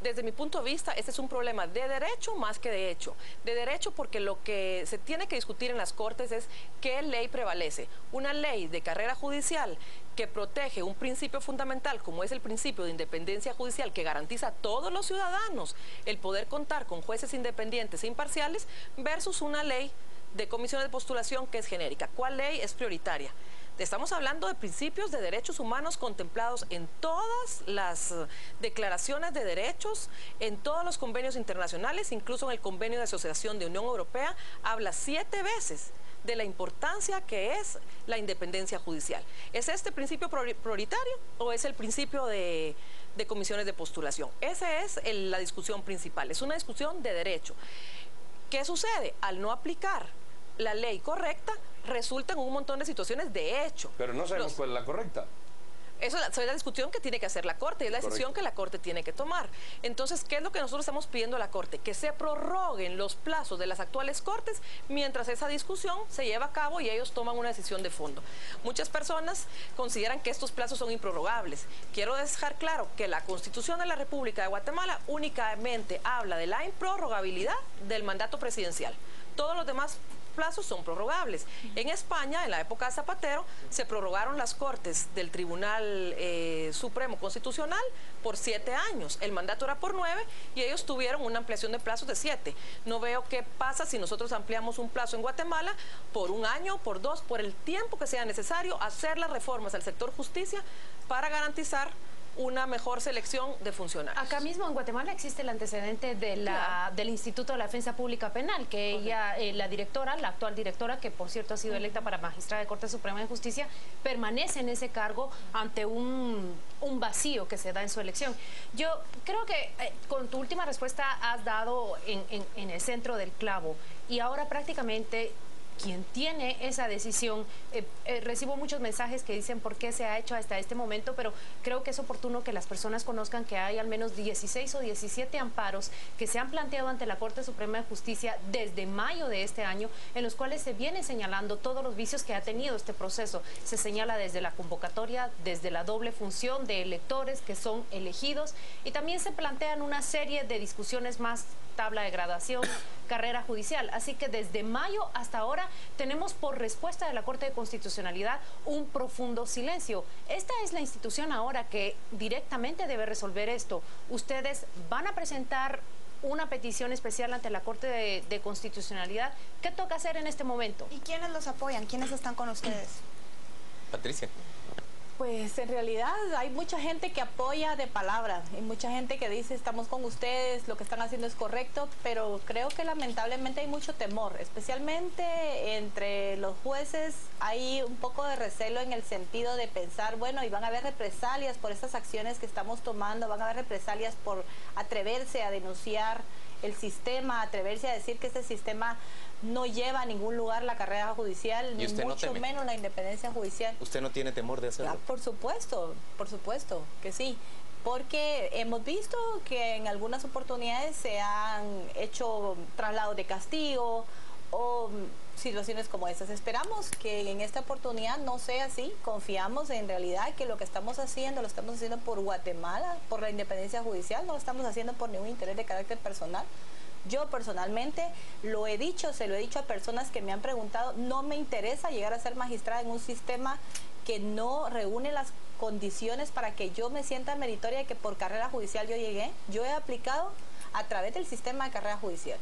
desde mi punto de vista, este es un problema de derecho más que de hecho. De derecho porque lo que se tiene que discutir en las cortes es qué ley prevalece. Una ley de carrera judicial que protege un principio fundamental como es el principio de independencia judicial, que garantiza a todos los ciudadanos el poder contar con jueces independientes e imparciales, versus una ley de comisiones de postulación que es genérica. ¿Cuál ley es prioritaria? Estamos hablando de principios de derechos humanos contemplados en todas las declaraciones de derechos, en todos los convenios internacionales, incluso en el convenio de asociación de Unión Europea, habla 7 veces de la importancia que es la independencia judicial. ¿Es este principio prioritario o es el principio de comisiones de postulación? Esa es la discusión principal, es una discusión de derecho. ¿Qué sucede? Al no aplicar la ley correcta, resulta en un montón de situaciones de hecho. Pero no sabemos cuál es la correcta. Eso es la discusión que tiene que hacer la Corte, y es la decisión que la Corte tiene que tomar. Entonces, ¿qué es lo que nosotros estamos pidiendo a la Corte? Que se prorroguen los plazos de las actuales Cortes mientras esa discusión se lleva a cabo y ellos toman una decisión de fondo. Muchas personas consideran que estos plazos son improrrogables. Quiero dejar claro que la Constitución de la República de Guatemala únicamente habla de la improrrogabilidad del mandato presidencial. Todos los demás plazos son prorrogables. En España, en la época de Zapatero, se prorrogaron las Cortes del Tribunal Supremo Constitucional por 7 años. El mandato era por 9 y ellos tuvieron una ampliación de plazos de 7. No veo qué pasa si nosotros ampliamos un plazo en Guatemala por 1 año, por 2, por el tiempo que sea necesario, hacer las reformas al sector justicia para garantizar una mejor selección de funcionarios. Acá mismo en Guatemala existe el antecedente del Instituto de la Defensa Pública Penal, que ella, la directora, la actual directora, que por cierto ha sido electa para magistrada de Corte Suprema de Justicia, permanece en ese cargo ante un vacío que se da en su elección. Yo creo que con tu última respuesta has dado en el centro del clavo, y ahora prácticamente quien tiene esa decisión, recibo muchos mensajes que dicen por qué se ha hecho hasta este momento, pero creo que es oportuno que las personas conozcan que hay al menos 16 o 17 amparos que se han planteado ante la Corte Suprema de Justicia desde mayo de este año, en los cuales se viene señalando todos los vicios que ha tenido este proceso. Se señala desde la convocatoria, desde la doble función de electores que son elegidos, y también se plantean una serie de discusiones más, tabla de graduación, carrera judicial. Así que desde mayo hasta ahora tenemos por respuesta de la Corte de Constitucionalidad un profundo silencio. Esta es la institución ahora que directamente debe resolver esto. Ustedes van a presentar una petición especial ante la Corte de Constitucionalidad. ¿Qué toca hacer en este momento? ¿Y quiénes los apoyan? ¿Quiénes están con ustedes? Patricia. Pues en realidad hay mucha gente que apoya de palabra, hay mucha gente que dice estamos con ustedes, lo que están haciendo es correcto, pero creo que lamentablemente hay mucho temor, especialmente entre los jueces. Hay un poco de recelo en el sentido de pensar, bueno, y van a haber represalias por estas acciones que estamos tomando, van a haber represalias por atreverse a denunciar el sistema, atreverse a decir que este sistema no lleva a ningún lugar la carrera judicial, ni mucho menos la independencia judicial. ¿Usted no tiene temor de hacerlo? Por supuesto que sí, porque hemos visto que en algunas oportunidades se han hecho traslados de castigo o situaciones como estas. Esperamos que en esta oportunidad no sea así. Confiamos en realidad que lo que estamos haciendo, lo estamos haciendo por Guatemala, por la independencia judicial, no lo estamos haciendo por ningún interés de carácter personal. Yo personalmente lo he dicho, se lo he dicho a personas que me han preguntado, no me interesa llegar a ser magistrada en un sistema que no reúne las condiciones para que yo me sienta meritoria de que por carrera judicial yo llegué. Yo he aplicado a través del sistema de carrera judicial,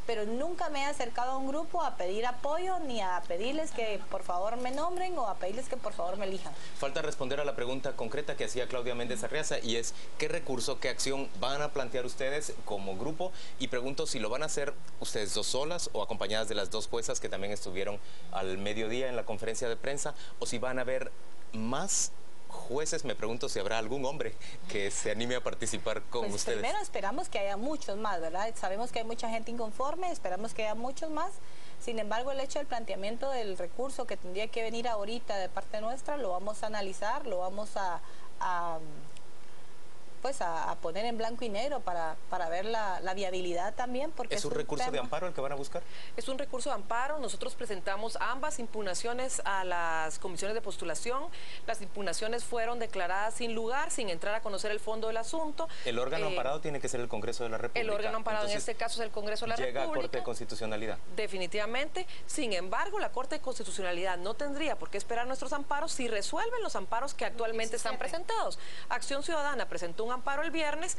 pero nunca me he acercado a un grupo a pedir apoyo, ni a pedirles que por favor me nombren o a pedirles que por favor me elijan. Falta responder a la pregunta concreta que hacía Claudia Méndez Arriaza, y es ¿qué recurso, qué acción van a plantear ustedes como grupo? Y pregunto si lo van a hacer ustedes dos solas o acompañadas de las dos juezas que también estuvieron al mediodía en la conferencia de prensa, o si van a haber más jueces. Me pregunto si habrá algún hombre que se anime a participar con ustedes. Primero esperamos que haya muchos más, ¿verdad? Sabemos que hay mucha gente inconforme, esperamos que haya muchos más. Sin embargo, el hecho del planteamiento del recurso que tendría que venir ahorita de parte nuestra, lo vamos a analizar, lo vamos a poner en blanco y negro para ver la viabilidad también. Porque ¿Es un recurso de amparo el que van a buscar? Es un recurso de amparo. Nosotros presentamos ambas impugnaciones a las comisiones de postulación. Las impugnaciones fueron declaradas sin lugar, sin entrar a conocer el fondo del asunto. El órgano amparado tiene que ser el Congreso de la República. El órgano amparado en este caso es el Congreso de la República. Llega a Corte de Constitucionalidad. Definitivamente. Sin embargo, la Corte de Constitucionalidad no tendría por qué esperar nuestros amparos si resuelven los amparos que actualmente están presentados. Acción Ciudadana presentó un amparo el viernes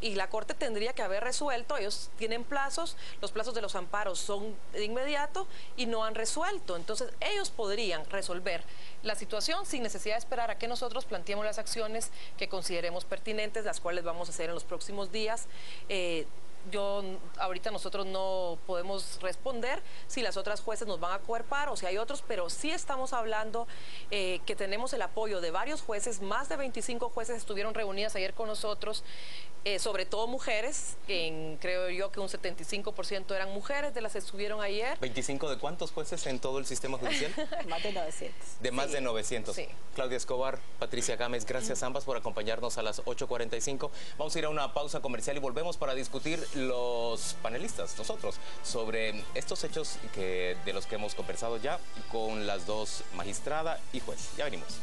y la Corte tendría que haber resuelto. Ellos tienen plazos, los plazos de los amparos son de inmediato y no han resuelto. Entonces ellos podrían resolver la situación sin necesidad de esperar a que nosotros planteemos las acciones que consideremos pertinentes, las cuales vamos a hacer en los próximos días. Ahorita nosotros no podemos responder si las otras jueces nos van a coerpar o si hay otros, pero sí estamos hablando que tenemos el apoyo de varios jueces. Más de 25 jueces estuvieron reunidas ayer con nosotros, sobre todo mujeres, creo yo que un 75% eran mujeres de las que estuvieron ayer. ¿25 de cuántos jueces en todo el sistema judicial? Más de 900. De más de 900. Sí. Claudia Escobar, Patricia Gámez, gracias ambas por acompañarnos a las 8:45. Vamos a ir a una pausa comercial y volvemos para discutir los panelistas, nosotros, sobre estos hechos de los que hemos conversado ya con las dos, magistrada y juez. Ya venimos.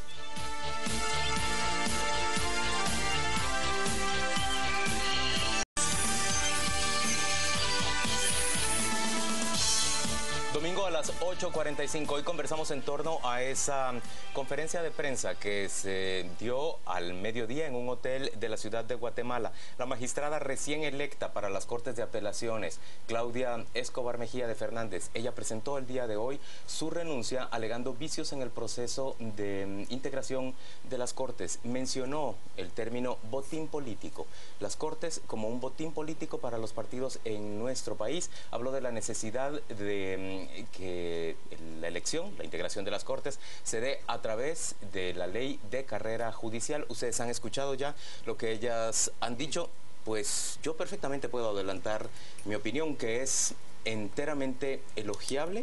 Domingo domingo a las 8:45. Hoy conversamos en torno a esa conferencia de prensa que se dio al mediodía en un hotel de la ciudad de Guatemala. La magistrada recién electa para las Cortes de Apelaciones, Claudia Escobar Mejía de Fernández, ella presentó el día de hoy su renuncia alegando vicios en el proceso de integración de las Cortes. Mencionó el término botín político. Las Cortes como un botín político para los partidos en nuestro país. Habló de la necesidad de que la elección, la integración de las Cortes, se dé a través de la ley de carrera judicial. Ustedes han escuchado ya lo que ellas han dicho. Pues yo perfectamente puedo adelantar mi opinión, que es enteramente elogiosa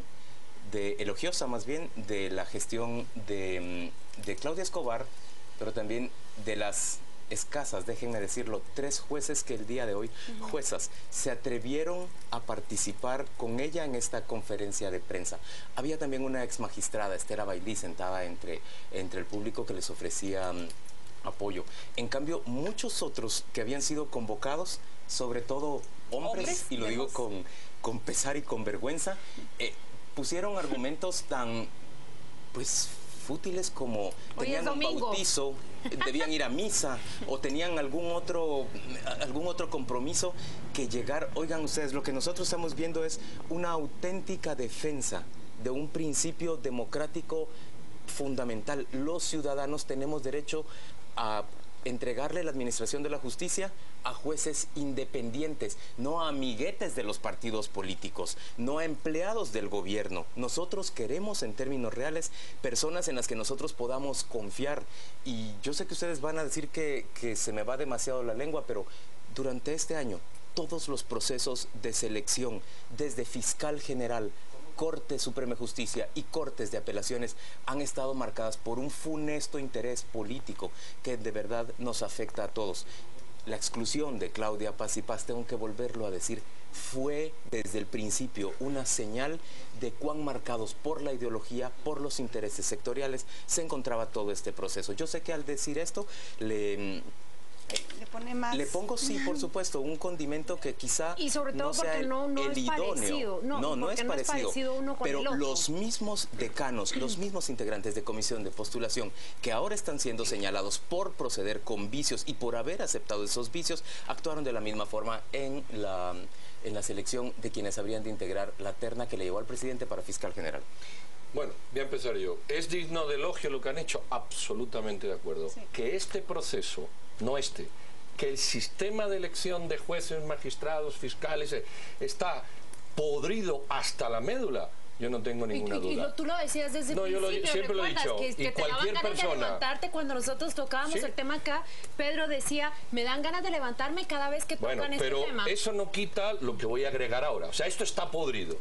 más bien, de la gestión de Claudia Escobar, pero también de las escasas, déjenme decirlo, 3 jueces que el día de hoy, juezas, se atrevieron a participar con ella en esta conferencia de prensa. Había también una ex magistrada, Esther Abailí, sentada entre el público que les ofrecía apoyo. En cambio, muchos otros que habían sido convocados, sobre todo hombres, y lo digo con pesar y con vergüenza, pusieron argumentos tan, pues, fútiles como tenían un bautizo, debían ir a misa o tenían algún otro compromiso que llegar. Oigan ustedes, lo que nosotros estamos viendo es una auténtica defensa de un principio democrático fundamental. Los ciudadanos tenemos derecho a entregarle la administración de la justicia a jueces independientes, no a amiguetes de los partidos políticos, no a empleados del gobierno. Nosotros queremos, en términos reales, personas en las que nosotros podamos confiar. Y yo sé que ustedes van a decir que se me va demasiado la lengua, pero durante este año, todos los procesos de selección, desde fiscal general, Corte Suprema de Justicia y Cortes de Apelaciones, han estado marcadas por un funesto interés político que de verdad nos afecta a todos. La exclusión de Claudia Paz y Paz, tengo que volverlo a decir, fue desde el principio una señal de cuán marcados por la ideología, por los intereses sectoriales, se encontraba todo este proceso. Yo sé que al decir esto le pongo, sí, por supuesto, un condimento que quizá y sobre todo no sea porque no el es idóneo. Parecido. No es parecido uno con pero el otro. Los mismos decanos, los mismos integrantes de comisión de postulación que ahora están siendo señalados por proceder con vicios y por haber aceptado esos vicios, actuaron de la misma forma en la selección de quienes habrían de integrar la terna que le llevó al presidente para fiscal general. Bueno, voy a empezar yo. ¿Es digno de elogio lo que han hecho? Absolutamente de acuerdo. Sí. Que este proceso, que el sistema de elección de jueces, magistrados, fiscales está podrido hasta la médula, yo no tengo ninguna duda. Y tú lo decías desde el principio, yo siempre lo he dicho. Que te daban ganas de levantarte cuando nosotros tocábamos el tema acá. Pedro decía, me dan ganas de levantarme cada vez que tocan este tema. Pero eso no quita lo que voy a agregar ahora. O sea, esto está podrido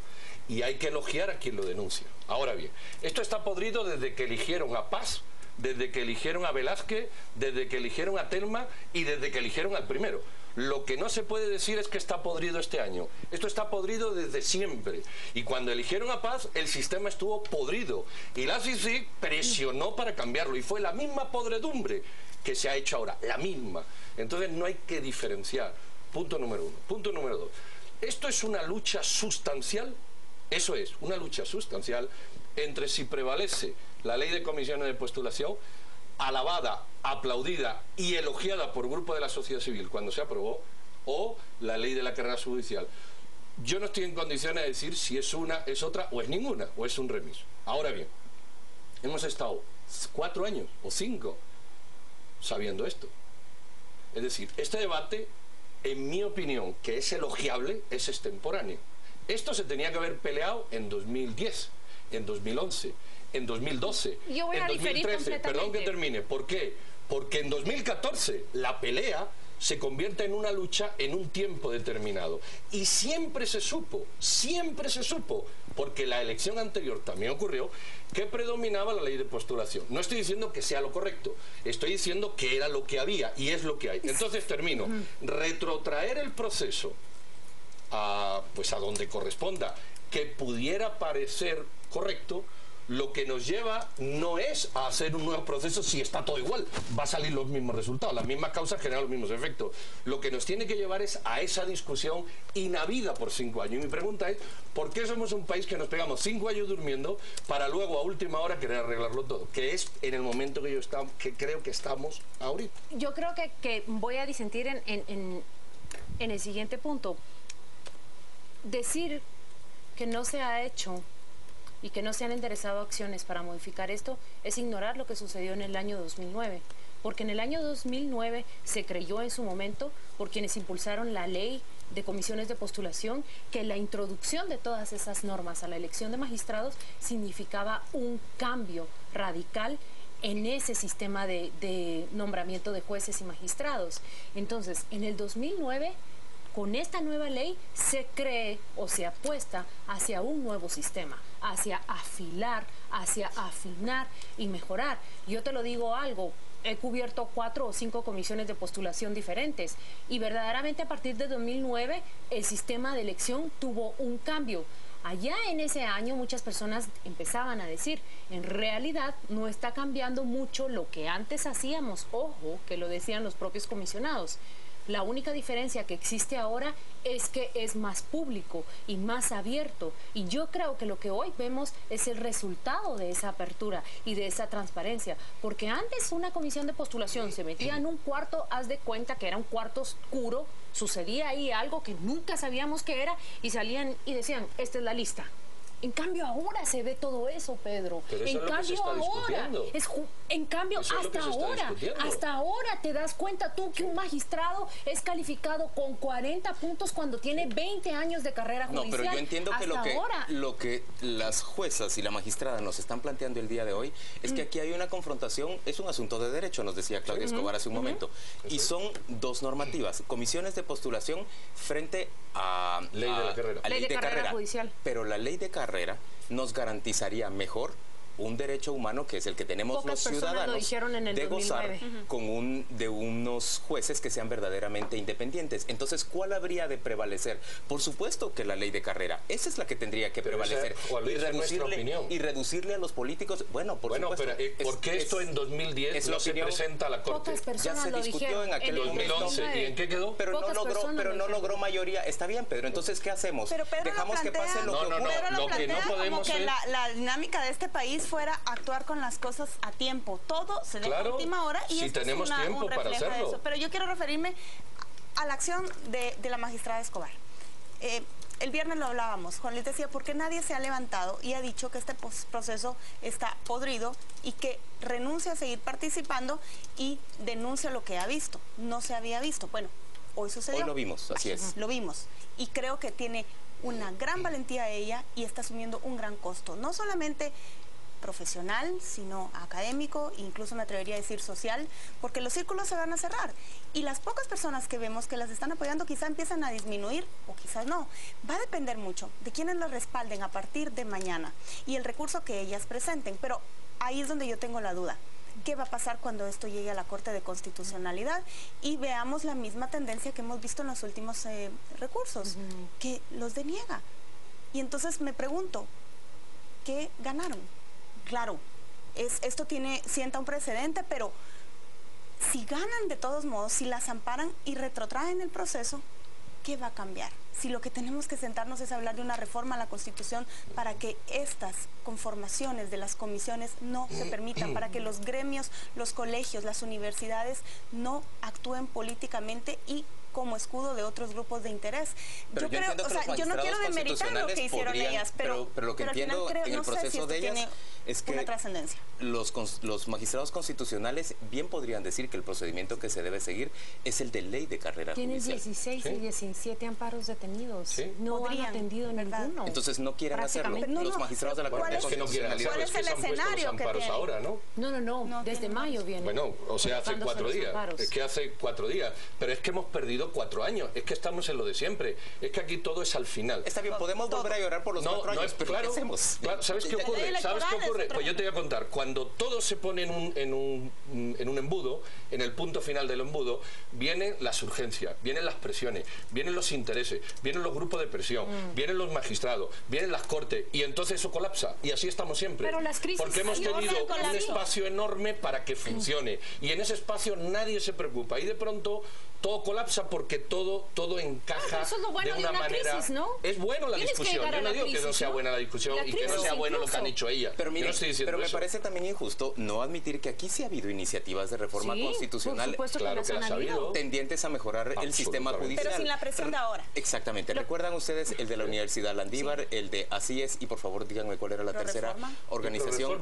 y hay que elogiar a quien lo denuncia. Ahora bien, esto está podrido desde que eligieron a Paz, desde que eligieron a Velázquez, desde que eligieron a Telma y desde que eligieron al primero. Lo que no se puede decir es que está podrido este año. Esto está podrido desde siempre. Y cuando eligieron a Paz, el sistema estuvo podrido. Y la CICIG presionó para cambiarlo. Y fue la misma podredumbre que se ha hecho ahora, la misma. Entonces no hay que diferenciar. Punto número 1. Punto número 2. Esto es una lucha sustancial. Eso es, una lucha sustancial entre si prevalece la ley de comisiones de postulación, alabada, aplaudida y elogiada por grupo de la sociedad civil cuando se aprobó, o la ley de la carrera judicial. Yo no estoy en condiciones de decir si es una, es otra, o es ninguna, o es un remiso. Ahora bien, hemos estado 4 años o 5 sabiendo esto. Es decir, este debate, en mi opinión, que es elogiable, es extemporáneo. Esto se tenía que haber peleado en 2010, en 2011, en 2012, en 2013. Perdón que termine. ¿Por qué? Porque en 2014 la pelea se convierte en una lucha en un tiempo determinado. Y siempre se supo, porque la elección anterior también ocurrió, que predominaba la ley de postulación. No estoy diciendo que sea lo correcto, estoy diciendo que era lo que había y es lo que hay. Entonces termino. Retrotraer el proceso pues a donde corresponda, que pudiera parecer correcto, lo que nos lleva no es a hacer un nuevo proceso si está todo igual, va a salir los mismos resultados, las mismas causas generan los mismos efectos. Lo que nos tiene que llevar es a esa discusión inhabida por 5 años. Y mi pregunta es, ¿por qué somos un país que nos pegamos 5 años durmiendo para luego a última hora querer arreglarlo todo? Que es en el momento que creo que estamos ahorita. Yo creo que voy a disentir en el siguiente punto. Decir que no se ha hecho y que no se han enderezado acciones para modificar esto es ignorar lo que sucedió en el año 2009. Porque en el año 2009 se creyó en su momento, por quienes impulsaron la ley de comisiones de postulación, que la introducción de todas esas normas a la elección de magistrados significaba un cambio radical en ese sistema de nombramiento de jueces y magistrados. Entonces, en el 2009... con esta nueva ley se cree o se apuesta hacia un nuevo sistema, hacia afilar, hacia afinar y mejorar. Yo te lo digo algo, he cubierto 4 o 5 comisiones de postulación diferentes y verdaderamente a partir de 2009 el sistema de elección tuvo un cambio. Allá en ese año muchas personas empezaban a decir, en realidad no está cambiando mucho lo que antes hacíamos. Ojo, que lo decían los propios comisionados. La única diferencia que existe ahora es que es más público y más abierto. Y yo creo que lo que hoy vemos es el resultado de esa apertura y de esa transparencia. Porque antes una comisión de postulación se metía en un cuarto, haz de cuenta que era un cuarto oscuro, sucedía ahí algo que nunca sabíamos qué era y salían y decían, esta es la lista. En cambio ahora se ve todo eso, Pedro. Pero eso en cambio ahora, en cambio hasta ahora te das cuenta tú que un magistrado es calificado con 40 puntos cuando tiene 20 años de carrera judicial. No, pero yo entiendo que lo que las juezas y la magistrada nos están planteando el día de hoy es que aquí hay una confrontación, es un asunto de derecho, nos decía Claudia Escobar hace un momento, y son 2 normativas, comisiones de postulación frente a ley de carrera judicial. Pero la ley de carrera nos garantizaría mejor un derecho humano que es el que tenemos los ciudadanos de gozar de unos jueces que sean verdaderamente independientes. Entonces, ¿cuál habría de prevalecer? Por supuesto que la ley de carrera, esa es la que tendría que prevalecer y reducirle a los políticos. Bueno, por supuesto. Pero ¿por qué esto en 2010 no se presenta a la Corte? Ya se discutió en aquel 2011. ¿Y en qué quedó? Pero no logró mayoría. Está bien, Pedro. Entonces, ¿qué hacemos? ¿Dejamos que pase lo que ocurre? Lo que no podemos es la dinámica de este país fuera actuar con las cosas a tiempo. Todo se deja a última hora y si tenemos tiempo para hacerlo. De eso. Pero yo quiero referirme a la acción de la magistrada Escobar. El viernes lo hablábamos. Juan Luis decía, ¿por qué nadie se ha levantado y ha dicho que este proceso está podrido y que renuncia a seguir participando y denuncia lo que ha visto? No se había visto. Bueno, hoy sucedió. Hoy lo vimos, así es. Lo vimos. Y creo que tiene una gran valentía ella y está asumiendo un gran costo. No solamente profesional, sino académico, incluso me atrevería a decir social, porque los círculos se van a cerrar y las pocas personas que vemos que las están apoyando quizá empiezan a disminuir o quizás no. Va a depender mucho de quienes los respalden a partir de mañana y el recurso que ellas presenten, pero ahí es donde yo tengo la duda. ¿Qué va a pasar cuando esto llegue a la Corte de Constitucionalidad y veamos la misma tendencia que hemos visto en los últimos recursos, que los deniega? Y entonces me pregunto, ¿qué ganaron? Claro, esto sienta un precedente, pero si ganan de todos modos, si las amparan y retrotraen el proceso, ¿qué va a cambiar? Si lo que tenemos que sentarnos es hablar de una reforma a la Constitución para que estas conformaciones de las comisiones no se permitan, para que los gremios, los colegios, las universidades no actúen políticamente y como escudo de otros grupos de interés. Pero yo no quiero demeritar lo que hicieron ellas, pero lo que entiendo en el proceso de ellas es que los magistrados constitucionales bien podrían decir que el procedimiento que se debe seguir es el de ley de carrera judicial. Tienen 16 y 17 amparos detenidos. No han atendido ninguno. Entonces no quieren hacerlo. Los magistrados de la Corte es que no quieren hacerlo. ¿Cuál es el escenario que tienen? Ahora, ¿no? No, desde mayo viene. Bueno, o sea, hace 4 días. Es que hace 4 días. Pero es que hemos perdido sido 4 años. Es que estamos en lo de siempre. Es que aquí todo es al final. Está bien, podemos volver a llorar por los 4 años, pero claro, ¿qué hacemos? Claro, ¿sabes qué ocurre? ¿Sabes qué ocurre? Pues yo te voy a contar. Cuando todo se pone en un embudo, en el punto final del embudo, vienen las urgencias, vienen las presiones, vienen los intereses, vienen los grupos de presión, vienen los magistrados, vienen las cortes, y entonces eso colapsa. Y así estamos siempre. Pero las crisis, porque hemos tenido un espacio enorme para que funcione. Y en ese espacio nadie se preocupa. Y de pronto todo colapsa porque todo encaja eso es lo bueno de una manera. Crisis, ¿no? Es bueno la discusión. Yo no digo que no sea buena la discusión y que no sea bueno lo que han hecho ella. Pero, mire, no estoy diciendo pero me eso. parece también injusto no admitir que aquí sí ha habido iniciativas de reforma constitucional, claro que las ha habido, tendientes a mejorar el sistema judicial. Pero sin la presión de ahora. Exactamente. ¿Recuerdan ustedes el de la Universidad Landívar, el de Así es? Y por favor díganme cuál era la tercera organización.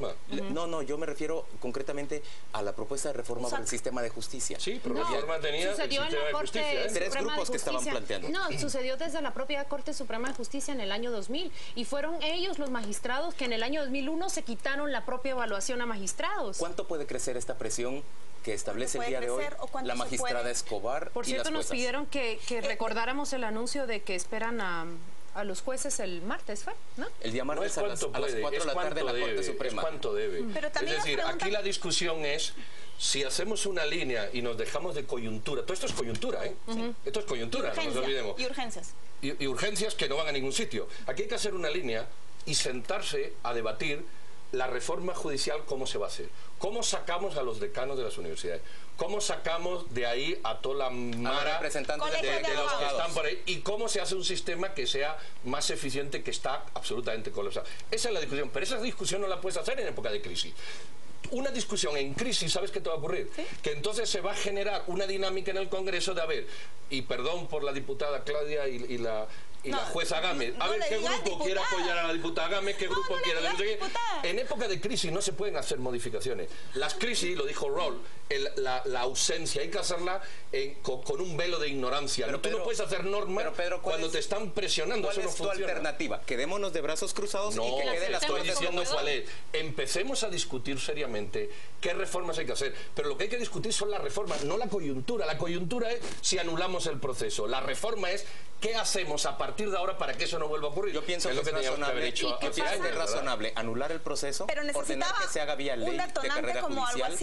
No, yo me refiero concretamente a la propuesta de reforma del sistema de justicia. Sí, pero reforma tenía sucedió en la Corte 3 grupos que estaban planteando. No, sucedió desde la propia Corte Suprema de Justicia en el año 2000 y fueron ellos los magistrados que en el año 2001 se quitaron la propia evaluación a magistrados. ¿Cuánto puede crecer esta presión que establece el día de hoy la magistrada Escobar? Por cierto, nos pidieron que recordáramos el anuncio de que esperan a los jueces el martes, ¿fue? ¿No? El día martes a las 4 de la tarde en la Corte Suprema. Es cuánto debe. Pero también es decir, aquí la discusión es si hacemos una línea y nos dejamos de coyuntura. Todo esto es coyuntura, ¿eh? Esto es coyuntura, no nos olvidemos. Y urgencias. Y urgencias que no van a ningún sitio. Aquí hay que hacer una línea y sentarse a debatir la reforma judicial, cómo se va a hacer. ¿Cómo sacamos a los decanos de las universidades? ¿Cómo sacamos de ahí a toda la mara de los que están por ahí? ¿Y cómo se hace un sistema que sea más eficiente, que está absolutamente colapsado? Esa es la discusión, pero esa discusión no la puedes hacer en época de crisis. Una discusión en crisis, ¿sabes qué te va a ocurrir? ¿Sí? Que entonces se va a generar una dinámica en el Congreso de, a ver, y perdón por la diputada Claudia y la jueza Gámez, a ver qué grupo quiere apoyar a la diputada Gámez, qué grupo quiere... En época de crisis no se pueden hacer modificaciones. Las crisis, lo dijo Roll, la ausencia hay que hacerla con un velo de ignorancia. Pero, tú no puedes hacer normas cuando te están presionando. ¿Cuál es tu alternativa? Quedémonos de brazos cruzados y que queden las cosas diciendo cuál es. Empecemos a discutir seriamente qué reformas hay que hacer. Pero lo que hay que discutir son las reformas, no la coyuntura. La coyuntura es si anulamos el proceso. La reforma es qué hacemos a partir de ahora para que eso no vuelva a ocurrir. Yo pienso que es razonable anular el proceso, ordenar que se haga vía ley de carrera judicial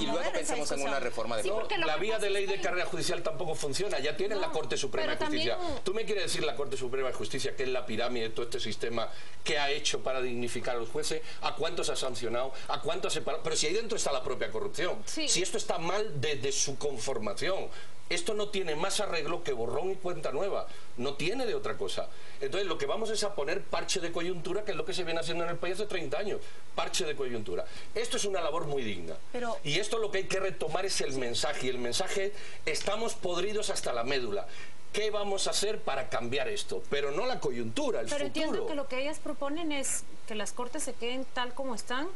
y luego pensemos en una reforma de la vía de ley de carrera judicial tampoco funciona. Ya tienen la Corte Suprema de Justicia. ¿Tú me quieres decir la Corte Suprema de Justicia que es la pirámide de todo este sistema que ha hecho para dignificar a los jueces? ¿A cuántos ha sancionado? ¿A cuántos ha separado? Pero si ahí dentro está la propia corrupción. Si esto está mal desde su conformación. Esto no tiene más arreglo que borrón y cuenta nueva. No tiene de otra cosa. Entonces lo que vamos es a poner parche de coyuntura, que es lo que se viene haciendo en el país hace 30 años. Parche de coyuntura. Esto es una labor muy digna. Y esto lo que hay que retomar es el mensaje. Y el mensaje, estamos podridos hasta la médula. ¿Qué vamos a hacer para cambiar esto? Pero no la coyuntura, el futuro. Pero entiendo que lo que ellas proponen es que las cortes se queden tal como están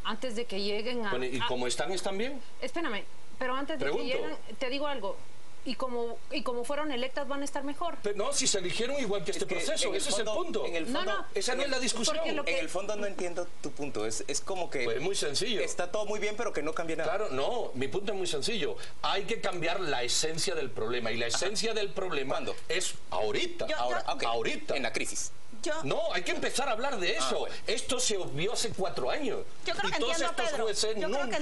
antes de que lleguen a... Bueno, ¿y como están bien? Espérame, pero antes de que lleguen, te digo algo. Y como fueron electas van a estar mejor. Pero no, si se eligieron igual que este proceso, ese es el punto. Esa no es la discusión. En el fondo no entiendo tu punto. Es como que... Pues muy sencillo. Está todo muy bien, pero que no cambie nada. Claro, no. Mi punto es muy sencillo. Hay que cambiar la esencia del problema. Y la esencia del problema es ahorita. Ahorita. En la crisis. No, hay que empezar a hablar de eso. Esto se obvió hace 4 años. Yo creo y que todos estos jueces nunca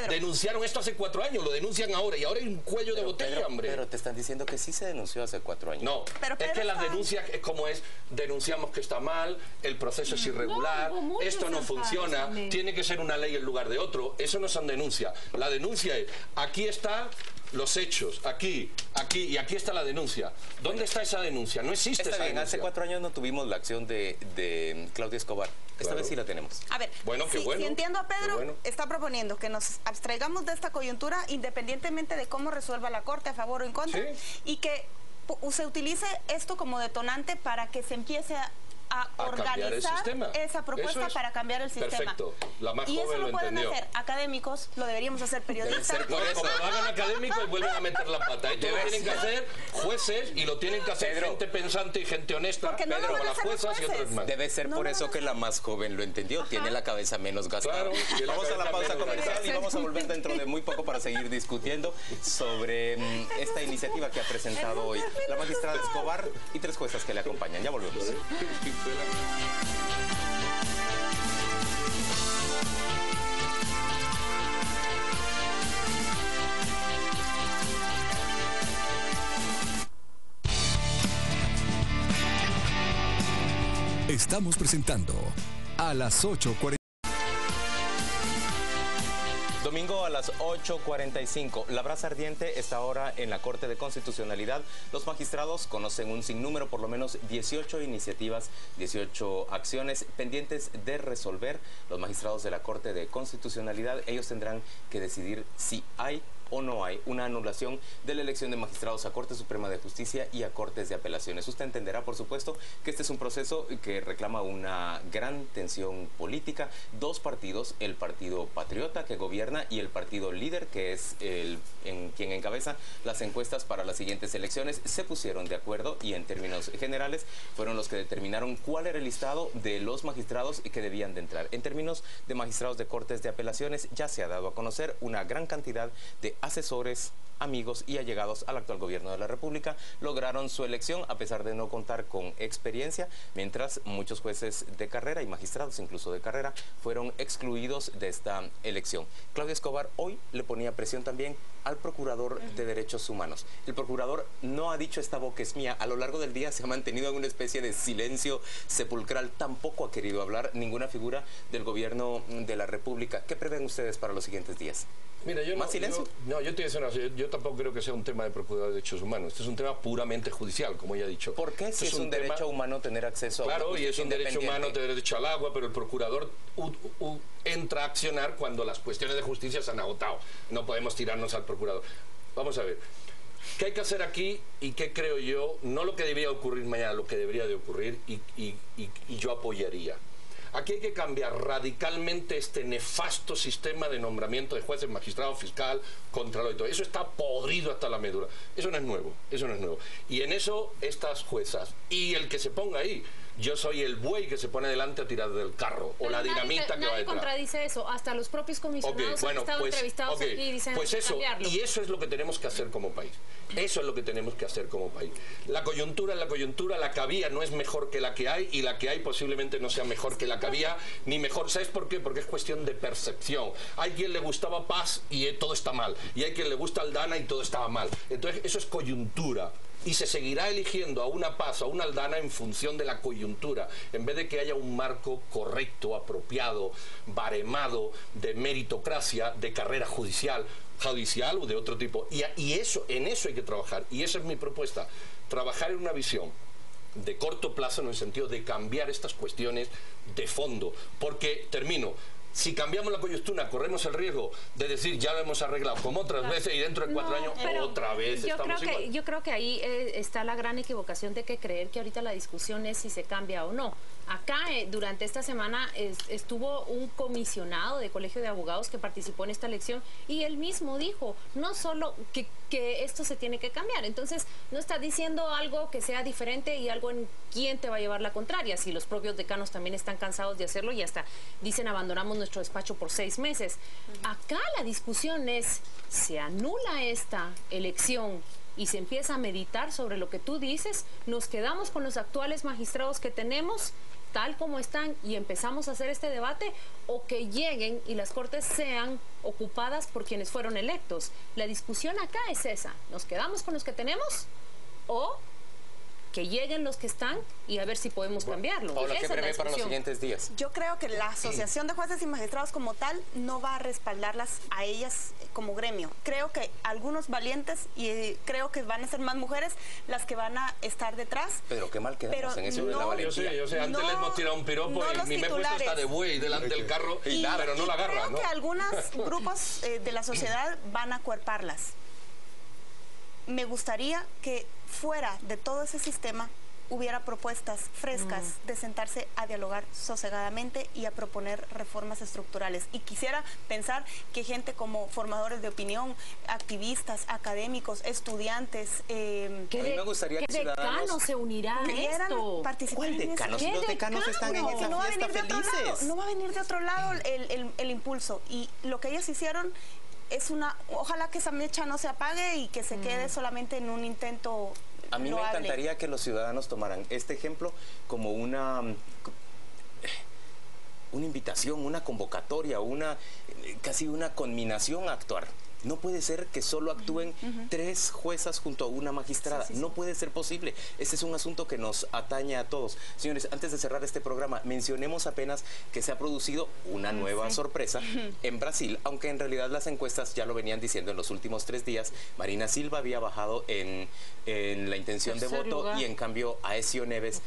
denunciaron esto hace 4 años. Lo denuncian ahora. Y ahora hay un cuello de botella, hombre. Pero te están diciendo que sí se denunció hace 4 años. No, es que las denuncias es como es, denunciamos que está mal, el proceso es irregular, esto no funciona, tiene que ser una ley en lugar de otro. Eso no son denuncias. La denuncia es, aquí está los hechos, aquí y aquí está la denuncia. ¿Dónde está esa denuncia? No existe esa denuncia. Hace 4 años no tuvimos la acción de Claudia Escobar. Esta vez sí la tenemos. A ver, si entiendo a Pedro, está proponiendo que nos abstraigamos de esta coyuntura independientemente de cómo resuelva la Corte, a favor o en contra, y que se utilice esto como detonante para que se empiece a organizar esa propuesta para cambiar el sistema. Perfecto, la más y joven eso lo pueden entendió. hacer académicos, lo deberíamos hacer periodistas. Como lo hagan académicos y vuelven a meter la pata. Esto lo tienen que hacer jueces y lo tienen que hacer gente pensante y gente honesta. Porque no lo van a las hacer los juezas y otras más. Debe ser por eso que la más joven lo entendió. Tiene la cabeza menos gastada. Claro, vamos a la pausa comercial y vamos a volver dentro de muy poco para seguir discutiendo sobre esta iniciativa que ha presentado hoy la magistrada Escobar y 3 juezas que le acompañan. Ya volvemos. Estamos presentando a las 8:40. Domingo a las 8:45. La brasa ardiente está ahora en la Corte de Constitucionalidad. Los magistrados conocen un sinnúmero, por lo menos 18 iniciativas, 18 acciones pendientes de resolver. Los magistrados de la Corte de Constitucionalidad, ellos tendrán que decidir si hay o no hay una anulación de la elección de magistrados a Corte Suprema de Justicia y a Cortes de Apelaciones. Usted entenderá, por supuesto, que este es un proceso que reclama una gran tensión política. 2 partidos, el Partido Patriota que gobierna y el Partido Líder, que es quien encabeza las encuestas para las siguientes elecciones, se pusieron de acuerdo y en términos generales fueron los que determinaron cuál era el listado de los magistrados que debían de entrar. En términos de magistrados de Cortes de Apelaciones, ya se ha dado a conocer una gran cantidad de asesores, amigos y allegados al actual gobierno de la República lograron su elección a pesar de no contar con experiencia, mientras muchos jueces de carrera y magistrados incluso de carrera fueron excluidos de esta elección. Claudia Escobar hoy le ponía presión también al Procurador de Derechos Humanos. El Procurador no ha dicho esta boca es mía. A lo largo del día se ha mantenido en una especie de silencio sepulcral. Tampoco ha querido hablar ninguna figura del gobierno de la República. ¿Qué prevén ustedes para los siguientes días? Mira, ¿Más silencio? Yo tampoco creo que sea un tema de Procurador de Derechos Humanos. Este es un tema puramente judicial, como ya he dicho. ¿Por qué si es un derecho humano tener acceso a Claro, y es un derecho humano tener derecho al agua, pero el Procurador entra a accionar cuando las cuestiones de justicia se han agotado. No podemos tirarnos al Procurador. Vamos a ver. ¿Qué hay que hacer aquí y qué creo yo? No lo que debería ocurrir mañana, lo que debería de ocurrir y yo apoyaría. Aquí hay que cambiar radicalmente este nefasto sistema de nombramiento de jueces, magistrados, fiscal, contralor y todo. Eso está podrido hasta la médula. Eso no es nuevo, eso no es nuevo. Y en eso estas juezas y el que se ponga ahí, yo soy el buey que se pone delante a tirar del carro o la dinamita que va detrás. Nadie contradice eso, hasta los propios comisionados han estado entrevistados aquí y dicen pues eso, cambiarlo. Y eso es lo que tenemos que hacer como país. Eso es lo que tenemos que hacer como país. La coyuntura es la coyuntura, la que había no es mejor que la que hay y la que hay posiblemente no sea mejor que la que había, ni mejor. ¿Sabes por qué? Porque es cuestión de percepción. Hay quien le gustaba Paz y todo está mal, y hay quien le gusta Aldana y todo estaba mal. Entonces eso es coyuntura. Y se seguirá eligiendo a una Paz, a una Aldana en función de la coyuntura, en vez de que haya un marco correcto, apropiado, baremado, de meritocracia, de carrera judicial o de otro tipo. Y eso, en eso hay que trabajar. Y esa es mi propuesta, trabajar en una visión de corto plazo en el sentido de cambiar estas cuestiones de fondo. Porque, termino, si cambiamos la coyuntura, corremos el riesgo de decir ya lo hemos arreglado como otras veces y dentro de 4 años otra vez estamos igual. Yo creo que ahí está la gran equivocación de que creer que ahorita la discusión es si se cambia o no. Acá durante esta semana estuvo un comisionado de Colegio de Abogados que participó en esta elección y él mismo dijo, no solo que esto se tiene que cambiar, entonces no está diciendo algo que sea diferente y algo en quién te va a llevar la contraria, si los propios decanos también están cansados de hacerlo y hasta dicen abandonamos nuestro despacho por 6 meses. Acá la discusión es, ¿se anula esta elección y se empieza a meditar sobre lo que tú dices? ¿Nos quedamos con los actuales magistrados que tenemos tal como están y empezamos a hacer este debate, o que lleguen y las cortes sean ocupadas por quienes fueron electos? La discusión acá es esa, ¿nos quedamos con los que tenemos o que lleguen los que están y a ver si podemos cambiarlo? Paola, ¿qué prevé para los siguientes días? Yo creo que la Asociación de Jueces y Magistrados como tal no va a respaldarlas a ellas como gremio. Creo que algunos valientes, y creo que van a ser más mujeres las que van a estar detrás. Pero qué mal quedamos en eso de la valentía. Yo sé, antes les hemos tirado un piropo y mi me he puesto hasta de buey delante del carro, pero no la agarra, creo que algunos grupos de la sociedad van a acuerparlas. Me gustaría que fuera de todo ese sistema hubiera propuestas frescas de sentarse a dialogar sosegadamente y a proponer reformas estructurales. Y quisiera pensar que gente como formadores de opinión, activistas, académicos, estudiantes... a mí me gustaría que decano se unirá a esto? ¿Cuál decano? Si los decanos están en esa fiesta felices. No va a venir de otro lado el impulso. Y lo que ellos hicieron es ojalá que esa mecha no se apague y que se quede solamente en un intento A mí me encantaría que los ciudadanos tomaran este ejemplo como una invitación, una convocatoria, casi una conminación a actuar. No puede ser que solo actúen 3 juezas junto a una magistrada. No puede ser posible. Este es un asunto que nos atañe a todos. Señores, antes de cerrar este programa, mencionemos apenas que se ha producido una nueva sorpresa en Brasil, aunque en realidad las encuestas ya lo venían diciendo en los últimos 3 días. Marina Silva había bajado en la intención de voto y en cambio Aécio Neves,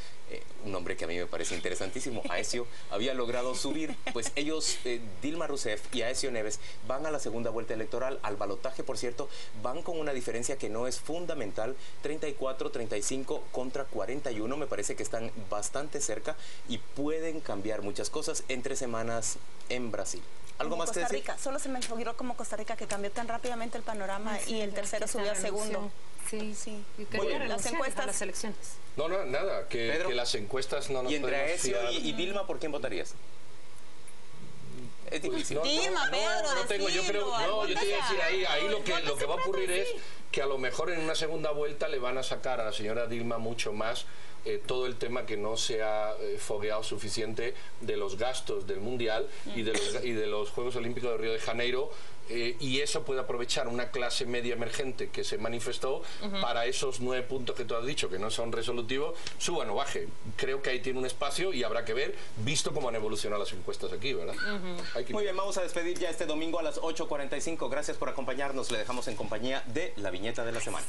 un nombre que a mí me parece interesantísimo, Aécio, había logrado subir. Pues ellos, Dilma Rousseff y Aécio Neves, van a la segunda vuelta electoral. Al balotaje, por cierto, van con una diferencia que no es fundamental, 34-35 contra 41. Me parece que están bastante cerca y pueden cambiar muchas cosas en 3 semanas en Brasil. ¿Algo más que decir? Costa Rica, solo se me figuró como Costa Rica, que cambió tan rápidamente el panorama y el tercero subió al segundo. Sí. ¿Y qué las encuestas? Las elecciones. No, nada, que las encuestas no nos podemos fiar. ¿Y entre Aécio y Dilma, por quién votarías? Es difícil. Dilma, Pedro, yo te voy a decir ahí lo que va a ocurrir es que a lo mejor en una segunda vuelta le van a sacar a la señora Dilma mucho más todo el tema que no se ha fogueado suficiente de los gastos del Mundial y de los Juegos Olímpicos de Río de Janeiro, y eso puede aprovechar una clase media emergente que se manifestó para esos 9 puntos que tú has dicho, que no son resolutivos, suban o baje. Creo que ahí tiene un espacio y habrá que ver, visto cómo han evolucionado las encuestas aquí, ¿verdad? Muy bien, vamos a despedir ya este domingo a las 8:45. Gracias por acompañarnos. Le dejamos en compañía de la viñeta de la semana.